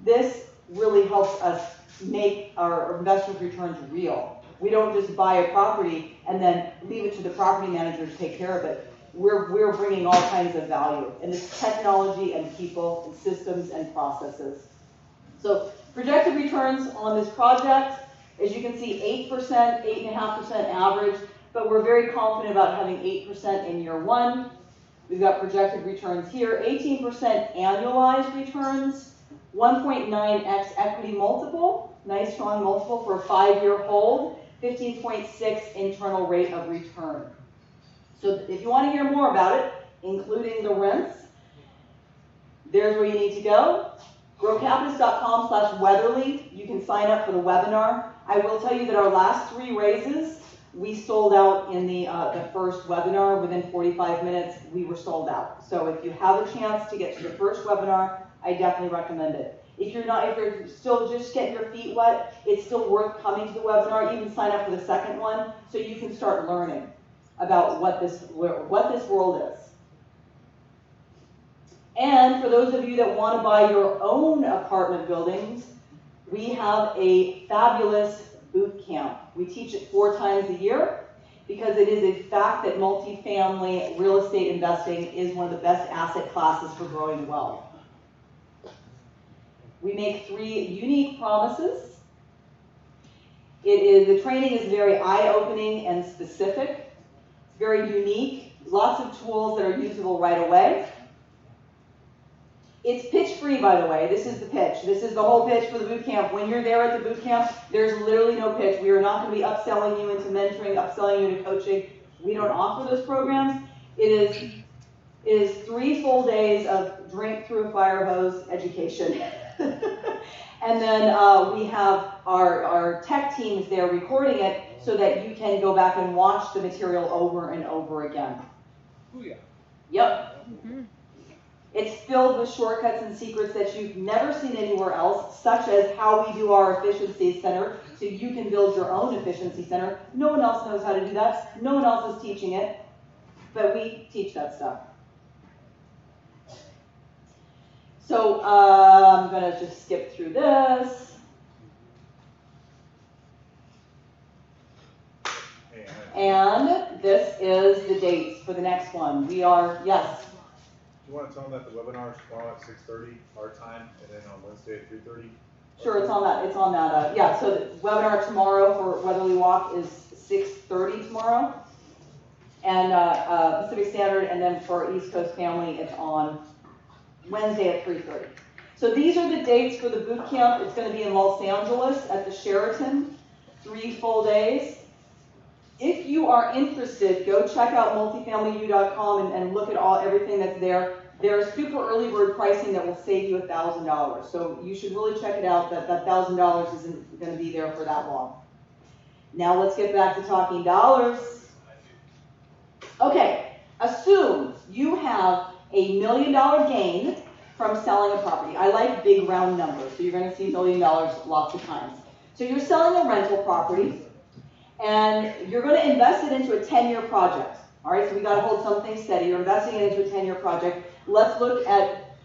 This really helps us make our investors' returns real. We don't just buy a property and then leave it to the property manager to take care of it. We're bringing all kinds of value, and it's technology and people and systems and processes. So projected returns on this project, as you can see, 8%, 8.5% average, but we're very confident about having 8% in year one. We've got projected returns here, 18% annualized returns, 1.9x equity multiple, nice strong multiple for a 5-year hold, 15.6 internal rate of return. So if you want to hear more about it, including the rents, there's where you need to go. Grocapitus.com/Weatherly. You can sign up for the webinar. I will tell you that our last 3 raises, we sold out in the first webinar. Within 45 minutes, we were sold out. So if you have a chance to get to the first webinar, I definitely recommend it. If you're still just getting your feet wet, it's still worth coming to the webinar. Even sign up for the second one so you can start learning about what this world is. And for those of you that want to buy your own apartment buildings, we have a fabulous boot camp. We teach it 4 times a year because it is a fact that multifamily real estate investing is one of the best asset classes for growing wealth. We make 3 unique promises. The training is very eye-opening and specific. It's very unique. Lots of tools that are usable right away. It's pitch free, by the way. This is the pitch. This is the whole pitch for the boot camp. When you're there at the boot camp, there's literally no pitch. We are not going to be upselling you into mentoring, upselling you to coaching. We don't offer those programs. It is 3 full days of drink through a fire hose education. And then we have our tech teams there recording it so that you can go back and watch the material over and over again. Booyah. Yep. It's filled with shortcuts and secrets that you've never seen anywhere else, such as how we do our efficiency center, so you can build your own efficiency center. No one else knows how to do that. No one else is teaching it, but we teach that stuff. So I'm going to just skip through this. And this is the dates for the next one. We are, yes. Do you want to tell them that the webinar is tomorrow at 6:30 our time, and then on Wednesday at 3:30? Sure, it's on that. It's on that. Yeah, so the webinar tomorrow for Weatherly Walk is 6:30 tomorrow, and Pacific Standard, and then for East Coast Family, it's on Wednesday at 3:30. So these are the dates for the boot camp. It's going to be in Los Angeles at the Sheraton, 3 full days. If you are interested, go check out multifamilyu.com and look at everything that's there. There's super early bird pricing that will save you $1,000. So you should really check it out. That $1,000 isn't going to be there for that long. Now let's get back to talking dollars. Okay, assume you have $1 million gain from selling a property. I like big round numbers, so you're going to see $1 million lots of times. So you're selling a rental property, and you're going to invest it into a 10-year project. All right, so we got to hold something steady. You're investing it into a 10-year project. Let's look at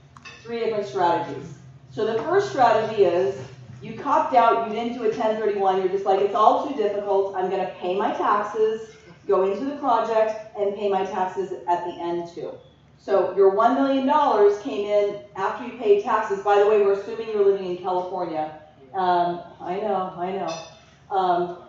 3 different strategies. So the first strategy is you copped out, you didn't do a 1031, you're just like, it's all too difficult. I'm going to pay my taxes, go into the project, and pay my taxes at the end too. So your $1 million came in after you paid taxes. By the way, we're assuming you're living in California. I know.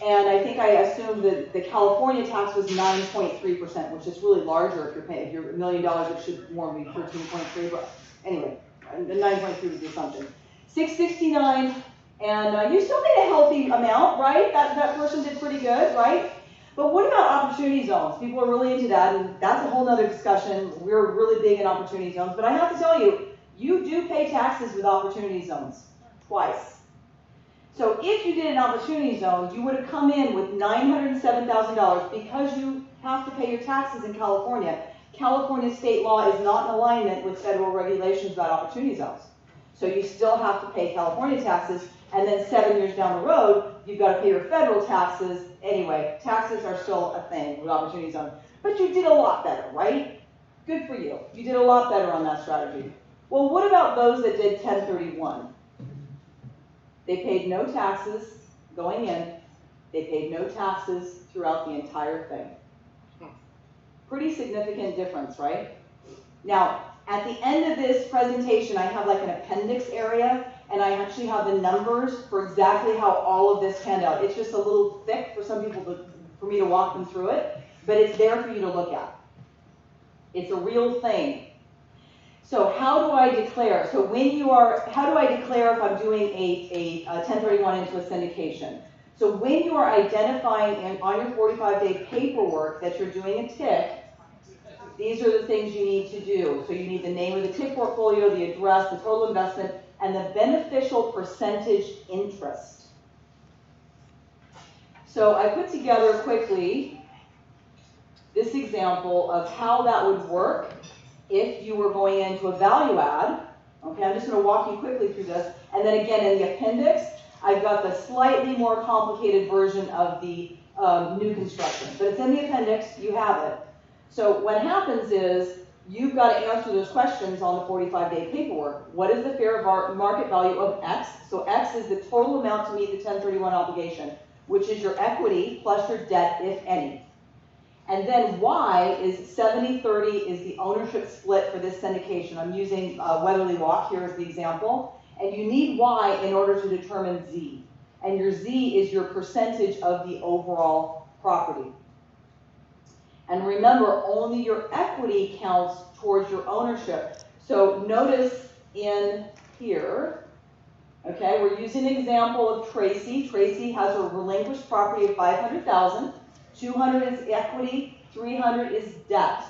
And I think I assumed that the California tax was 9.3%, which is really larger if you're paying. If you're $1 million, it should more be 13.3. But anyway, 9.3 was the assumption. 669, and you still made a healthy amount, right? That person did pretty good, right? But what about opportunity zones? People are really into that, and that's a whole other discussion. We're really big in opportunity zones. But I have to tell you, you do pay taxes with opportunity zones twice. So if you did an opportunity zone, you would have come in with $907,000 because you have to pay your taxes in California. California state law is not in alignment with federal regulations about opportunity zones. So you still have to pay California taxes, and then 7 years down the road, you've got to pay your federal taxes. Anyway, taxes are still a thing with opportunity zones. But you did a lot better, right? Good for you. You did a lot better on that strategy. Well, what about those that did 1031? They paid no taxes going in. They paid no taxes throughout the entire thing. Pretty significant difference, right? Now, at the end of this presentation, I have like an appendix area, and I actually have the numbers for exactly how all of this panned out. It's just a little thick for some people for me to walk them through it, but it's there for you to look at. It's a real thing. So how do I declare? So how do I declare if I'm doing a 1031 into a syndication? So when you are identifying on your 45-day paperwork that you're doing a TIC, these are the things you need to do. So you need the name of the TIC portfolio, the address, the total investment, and the beneficial percentage interest. So I put together quickly this example of how that would work if you were going into a value add. Okay, I'm just going to walk you quickly through this. And then again, in the appendix, I've got the slightly more complicated version of the new construction. But it's in the appendix. You have it. So what happens is you've got to answer those questions on the 45-day paperwork. What is the fair market value of X? So X is the total amount to meet the 1031 obligation, which is your equity plus your debt, if any. And then Y is 70-30 is the ownership split for this syndication. I'm using Weatherly Walk here as the example. And you need Y in order to determine Z. And your Z is your percentage of the overall property. And remember, only your equity counts towards your ownership. So notice in here, okay, we're using an example of Tracy. Tracy has a relinquished property of $500,000. 200 is equity, 300 is debt.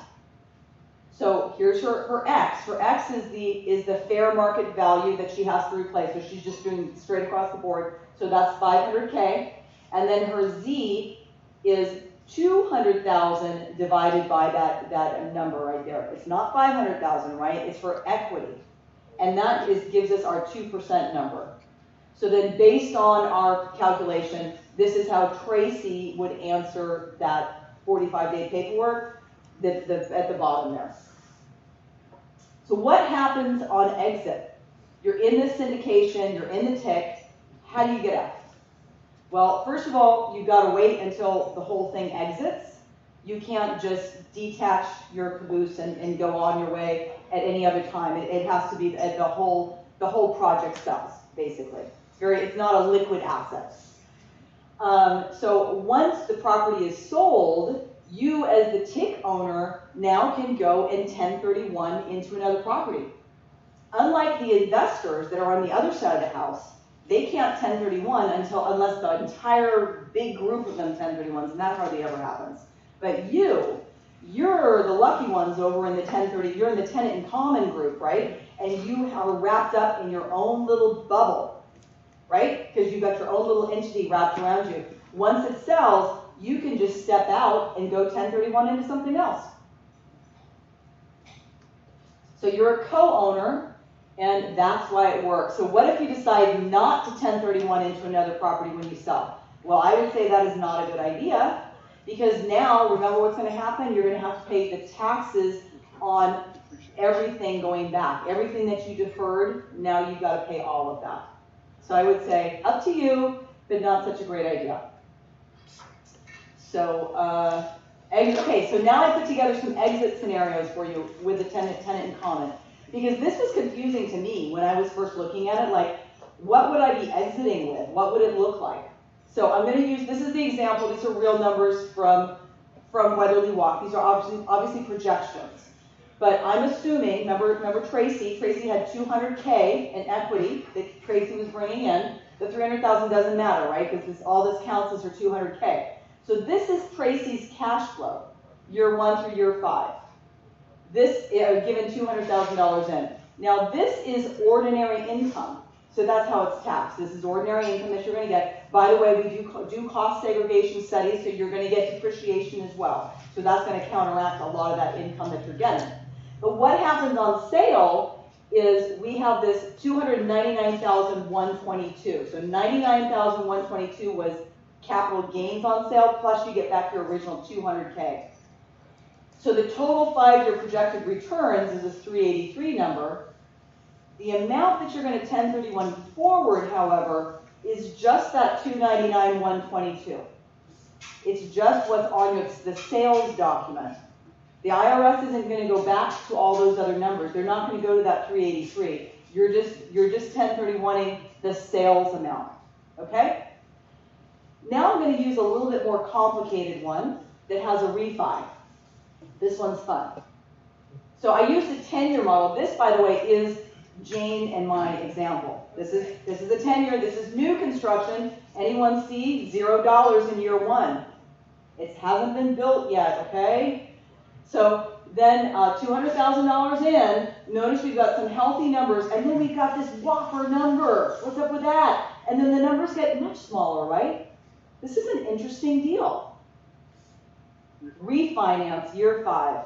So here's her X. Her X is the fair market value that she has to replace. So she's just doing straight across the board. So that's 500K. And then her Z is 200,000 divided by that number right there. It's not 500,000, right? It's for equity. And that gives us our 2% number. So then based on our calculation, this is how Tracy would answer that 45-day paperwork at the bottom there. So what happens on exit? You're in the syndication, you're in the tick. How do you get out? Well, first of all, you've got to wait until the whole thing exits. You can't just detach your caboose and go on your way at any other time. It has to be the whole project sells, basically. It's not a liquid asset. So once the property is sold, you as the tick owner now can go and 1031 into another property. Unlike the investors that are on the other side of the house, they can't 1031 unless the entire big group of them 1031s, and that hardly ever happens. But you're the lucky ones over in the 1030, you're in the tenant in common group, right? And you are wrapped up in your own little bubble, right? Because you've got your own little entity wrapped around you. Once it sells, you can just step out and go 1031 into something else. So you're a co-owner, and that's why it works. So what if you decide not to 1031 into another property when you sell? Well, I would say that is not a good idea, because now, remember what's going to happen? You're going to have to pay the taxes on everything going back. Everything that you deferred, now you've got to pay all of that. So I would say, up to you, but not such a great idea. So, okay, so now I put together some exit scenarios for you with the tenant in common. Because this was confusing to me when I was first looking at it, like, what would I be exiting with? What would it look like? So I'm going to use, this is the example, these are real numbers from Weatherly Walk. These are obviously projections. But I'm assuming, remember Tracy had 200K in equity that Tracy was bringing in. The 300,000 doesn't matter, right? Because all this counts as her 200K. So this is Tracy's cash flow, year 1 through year 5. This, given $200,000 in. Now this is ordinary income. So that's how it's taxed. This is ordinary income that you're going to get. By the way, we do cost segregation studies, so you're going to get depreciation as well. So that's going to counteract a lot of that income that you're getting. But what happens on sale is we have this $299,122. So $99,122 was capital gains on sale, plus you get back your original $200K. So the total 5-year projected returns is this 383 number. The amount that you're going to 1031 forward, however, is just that $299,122. It's just what's on the sales document. The IRS isn't going to go back to all those other numbers. They're not going to go to that 383. You're just 1031ing the sales amount. Okay? Now I'm going to use a little bit more complicated one that has a refi. This one's fun. So I used a 10-year model. This, by the way, is Jane and my example. This is a 10-year. This is new construction. Anyone see $0 in year 1? It hasn't been built yet, okay? So then $200,000 in. Notice we've got some healthy numbers, and then we've got this whopper number. What's up with that? And then the numbers get much smaller, right? This is an interesting deal. Refinance year 5.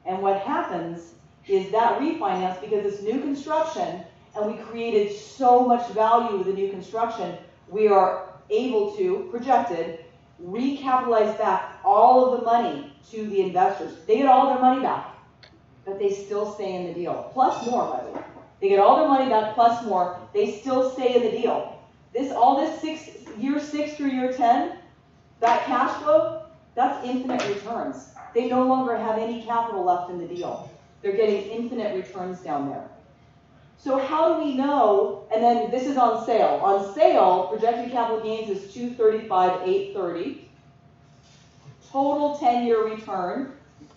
And what happens is that refinance, because it's new construction, and we created so much value with the new construction, we are able to, projected, recapitalize back all of the money to the investors. They get all their money back, but they still stay in the deal. Plus more, by the way. They get all their money back plus more. They still stay in the deal. All this year 6 through year 10, that cash flow, that's infinite returns. They no longer have any capital left in the deal. They're getting infinite returns down there. So how do we know? And then this is on sale. On sale, projected capital gains is $235,830. Total 10-year return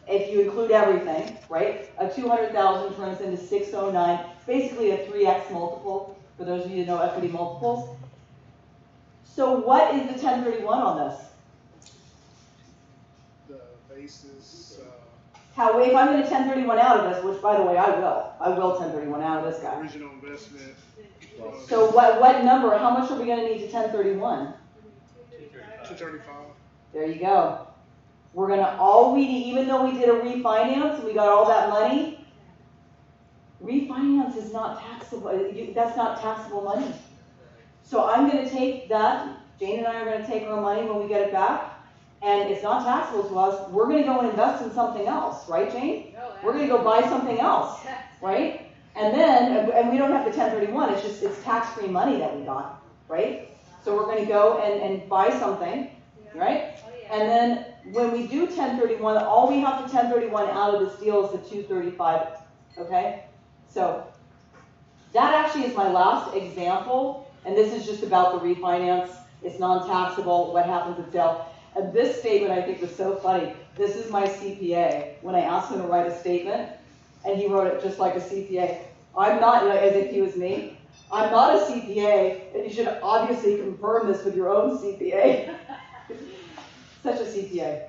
if you include everything, right? A 200,000 turns into 609. It's basically a 3x multiple, for those of you who know equity multiples. So what is the 1031 on this? The basis, How, if I'm going to 1031 out of this, which by the way I will 1031 out of this guy. original investment. So what number, how much are we going to need to 1031? 235. There you go. We're going to even though we did a refinance and we got all that money, refinance is not taxable. That's not taxable money. So I'm going to take that, Jane and I are going to take our money when we get it back, and it's not taxable to us. We're going to go and invest in something else, right, Jane? We're going to go buy something else, right? And we don't have to 1031, it's tax-free money that we got, right? So we're going to go and buy something, right? And then when we do 1031, all we have to 1031 out of this deal is the 235, okay? So that actually is my last example, and this is just about the refinance. It's non-taxable, what happens at sale. And this statement I think was so funny. This is my CPA. When I asked him to write a statement, and he wrote it just like a CPA. I'm not, as if he was me, I'm not a CPA, and you should obviously confirm this with your own CPA. Such a CPA.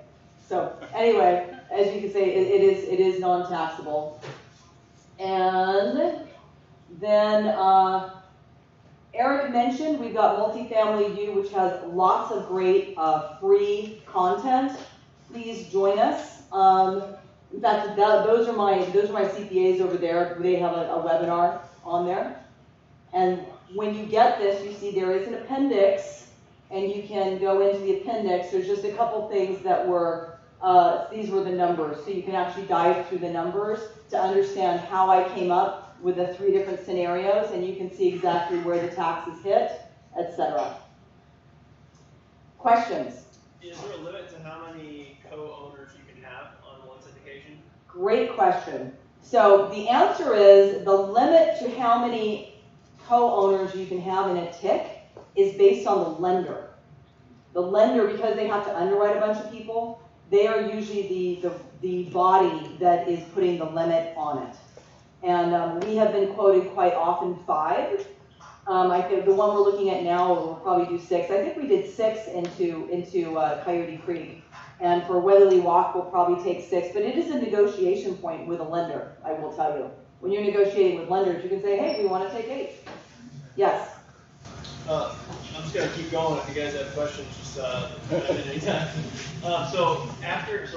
So anyway, as you can say, it is non-taxable. And then Eric mentioned we've got Multifamily U, which has lots of great free content. Please join us. In fact, those are my CPAs over there. They have a webinar on there. And when you get this, you see there is an appendix, and you can go into the appendix. There's just a couple things that were, these were the numbers. So you can actually dive through the numbers to understand how I came up with the 3 different scenarios, and you can see exactly where the taxes hit, etc. Questions? Is there a limit to how many co-owners you can have on one syndication? Great question. So the answer is the limit to how many co-owners you can have in a TIC is based on the lender. The lender, because they have to underwrite a bunch of people, they are usually the body that is putting the limit on it. And we have been quoted quite often 5. I think the one we're looking at now, we'll probably do 6. I think we did 6 into Coyote Creek. And for Weatherly Walk, we'll probably take 6. But it is a negotiation point with a lender, I will tell you. When you're negotiating with lenders, you can say, hey, we want to take 8. Yes? I'm just going to keep going. If you guys have questions, just jump in anytime. So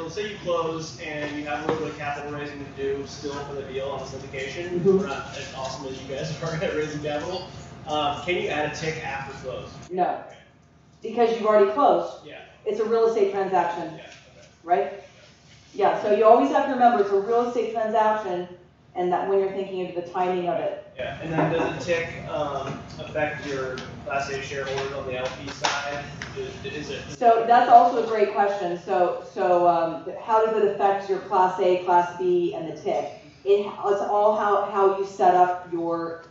say you close and you have a little bit of capital raising to do still for the deal on the syndication. Mm-hmm. We're not as awesome as you guys are at raising capital. Can you add a TIC after close? No. Because you've already closed. Yeah. It's a real estate transaction, Yeah. Okay. right? Yeah, so you always have to remember it's a real estate transaction, and that when you're thinking of the timing of it. Yeah. And then does a TIC affect your Class A shareholders on the LP side? So that's also a great question. So how does it affect your Class A, Class B, and the TIC? It's all how you set up your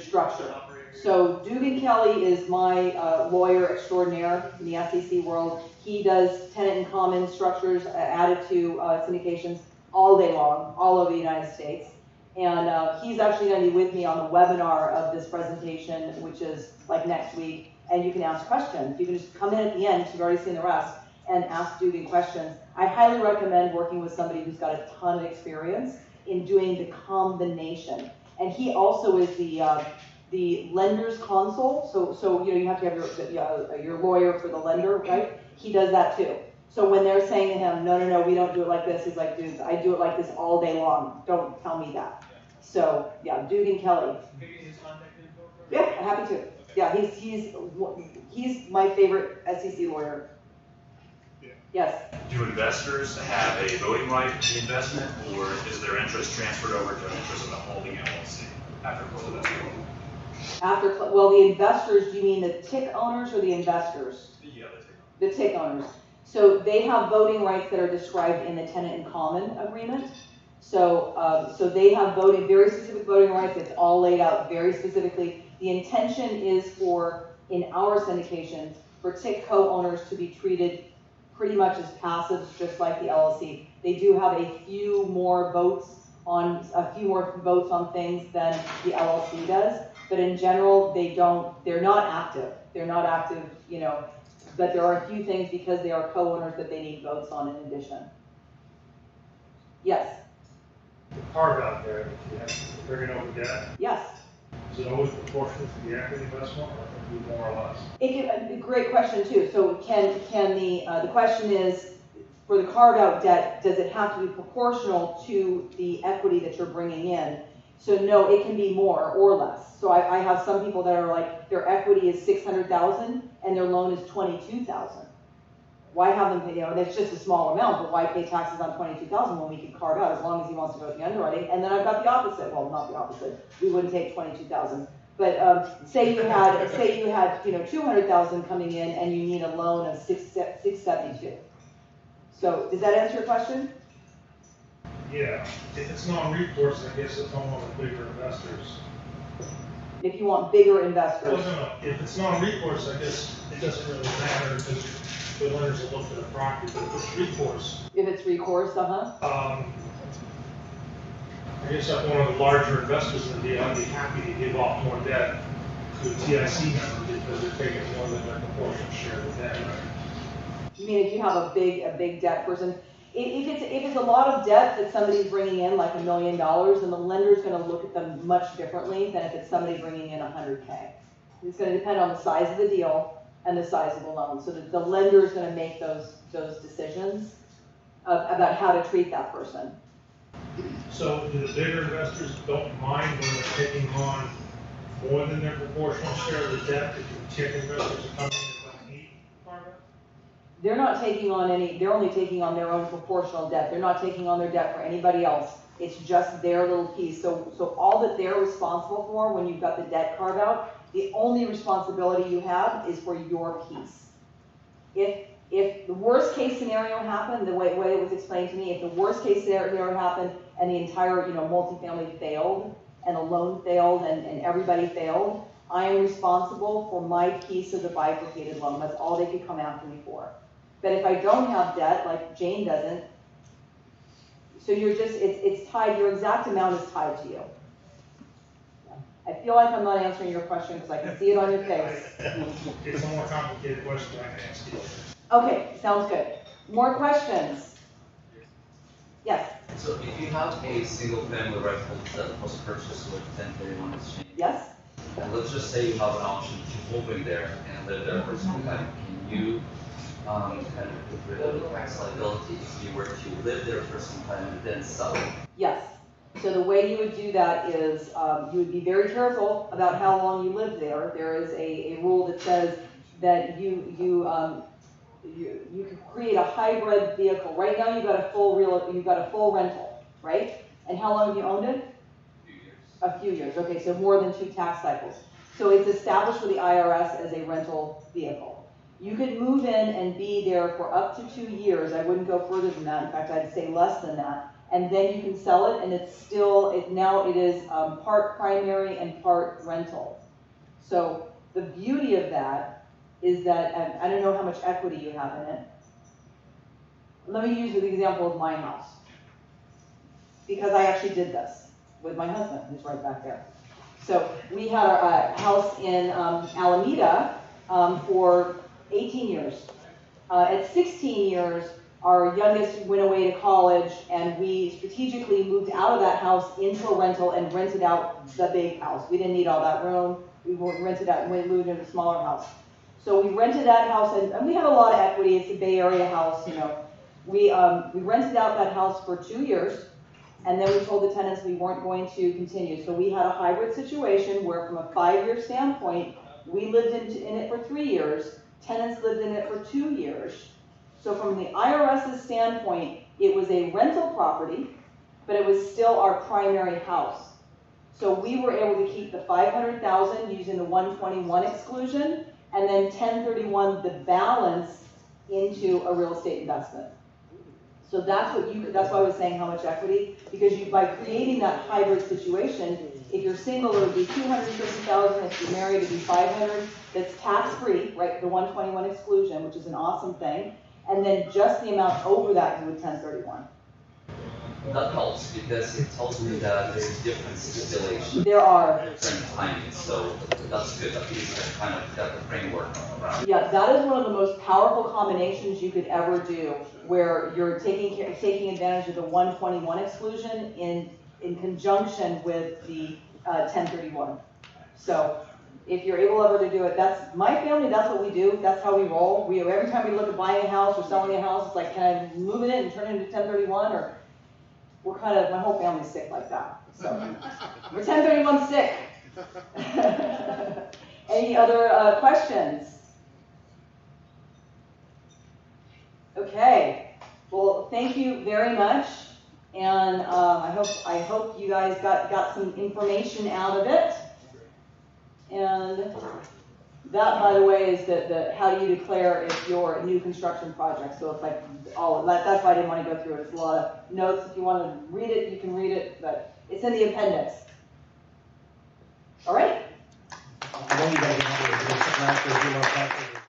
structure. So Dugan Kelly is my lawyer extraordinaire in the SEC world. He does tenant in common structures added to syndications all day long, all over the United States. And he's actually going to be with me on the webinar of this presentation, which is like next week. And you can ask questions. You can just come in at the end, because you've already seen the rest, and ask Dugan questions. I highly recommend working with somebody who's got a ton of experience in doing the combination. And he also is the lender's consult. So you have to have your lawyer for the lender, right? He does that too. So when they're saying to him, no, we don't do it like this, he's like, dude, I do it like this all day long. Don't tell me that. So yeah, Dugan Kelly. Yeah, happy to. Okay. Yeah, he's my favorite SEC lawyer. Yeah. Yes. Do investors have a voting right in the investment, or is their interest transferred over to an interest in the holding LLC after close of escrow? Well, the investors, do you mean the TIC owners or the investors? Yeah, The TIC owners. So they have voting rights that are described in the tenant in common agreement. So they have very specific voting rights. It's all laid out very specifically. The intention is in our syndications, for TIC co-owners to be treated pretty much as passives, just like the LLC. They do have a few more votes on things than the LLC does, but in general, they're not active. They're not active, but there are a few things because they are co-owners that they need votes on in addition. Yes. The carve out there, if you have to bring it over debt, Yes. is it always proportional to the equity investment, or can it be more or less? It can, a great question too. So the question is, for the carve-out debt, does it have to be proportional to the equity that you're bringing in? So no, it can be more or less. So I have some people that are like, their equity is 600,000 and their loan is 22,000. Why have them pay, that's just a small amount, but why pay taxes on 22,000 when we can carve out as long as he wants to go with the underwriting? And then I've got the opposite. Well, not the opposite. We wouldn't take 22,000. But say you had 200,000 coming in and you need a loan of 672. So does that answer your question? Yeah, if it's non-recourse, I guess it's only the bigger investors. If you want bigger investors. Well, no, if it's non-recourse, I guess it doesn't really matter because the lenders will look at the property, but if it's recourse. If it's recourse, I guess I'm one of the larger investors in the deal. I'd be happy to give off more debt to a TIC member because they're taking more than their proportional share of the debt, right? You mean if you have a big debt person? If it's a lot of debt that somebody's bringing in, like $1 million, then the lender's going to look at them much differently than if it's somebody bringing in 100K. It's going to depend on the size of the deal and the size of the loan. So the lender is going to make those decisions about how to treat that person. So do the bigger investors don't mind when they're taking on more than their proportional share of the debt if the check investors are coming in and don't need part of it? They're not taking on they're only taking on their own proportional debt. They're not taking on their debt for anybody else. It's just their little piece. So all that they're responsible for when you've got the debt carve out, the only responsibility you have is for your piece. If the worst case scenario happened, the way it was explained to me, if the worst case scenario happened and the entire multifamily failed and the loan failed and everybody failed, I am responsible for my piece of the bifurcated loan. That's all they could come after me for. But if I don't have debt, like Jane doesn't, so it's tied, your exact amount is tied to you. I feel like I'm not answering your question because I can see it on your face. It's a more complicated question I can ask you. Okay, sounds good. More questions? Yes. So if you have a single family rental that was purchased with 1031 exchange. Yes. And let's just say you have an option to move in there and live there for some time. Can you kind of get rid of the tax liability if you were to live there for some time and then sell it? Yes. So the way you would do that is you would be very careful about how long you live there. There is a rule that says that you can create a hybrid vehicle. Right now you've got a full rental, right? And how long have you owned it? A few years. Okay, so more than 2 tax cycles. So it's established with the IRS as a rental vehicle. You could move in and be there for up to 2 years. I wouldn't go further than that. In fact, I'd say less than that. And then you can sell it, and now it is part primary and part rental. So the beauty of that is that, I don't know how much equity you have in it. Let me use the example of my house, because I actually did this with my husband, who's right back there. So we had a house in Alameda for 18 years. At 16 years, our youngest went away to college, and we strategically moved out of that house into a rental and rented out the big house. We didn't need all that room. We rented out and we moved into a smaller house. So we rented that house, and we have a lot of equity. It's a Bay Area house, We rented out that house for 2 years, and then we told the tenants we weren't going to continue. So we had a hybrid situation where, from a 5-year standpoint, we lived in it for 3 years. Tenants lived in it for 2 years. So from the IRS's standpoint, it was a rental property, but it was still our primary house. So we were able to keep the $500,000 using the 121 exclusion, and then 1031 the balance into a real estate investment. So that's why I was saying how much equity, because by creating that hybrid situation, if you're single, it would be $250,000. If you're married, it would be $500,000. That's tax-free, right? The 121 exclusion, which is an awesome thing. and then just the amount over that you would 1031. That helps because it tells me that there's different stipulations. There are. Different timings, so that's good. At least I kind of got the framework around. Yeah, that is one of the most powerful combinations you could ever do, where you're taking advantage of the 121 exclusion in conjunction with the 1031. So if you're able ever to do it, that's my family. That's what we do. That's how we roll. Every time we look at buying a house or selling a house, it's like, can I move it in and turn it into 1031? Or my whole family's sick like that. So we're 1031 sick. Any other questions? Okay. Well, thank you very much, and I hope you guys got some information out of it. And that, by the way, is the how do you declare if you're a new construction project. So it's like all of that. That's why I didn't want to go through it. It's a lot of notes. If you want to read it, you can read it, but it's in the appendix. All right. I know you guys are going to do something after, do more practice.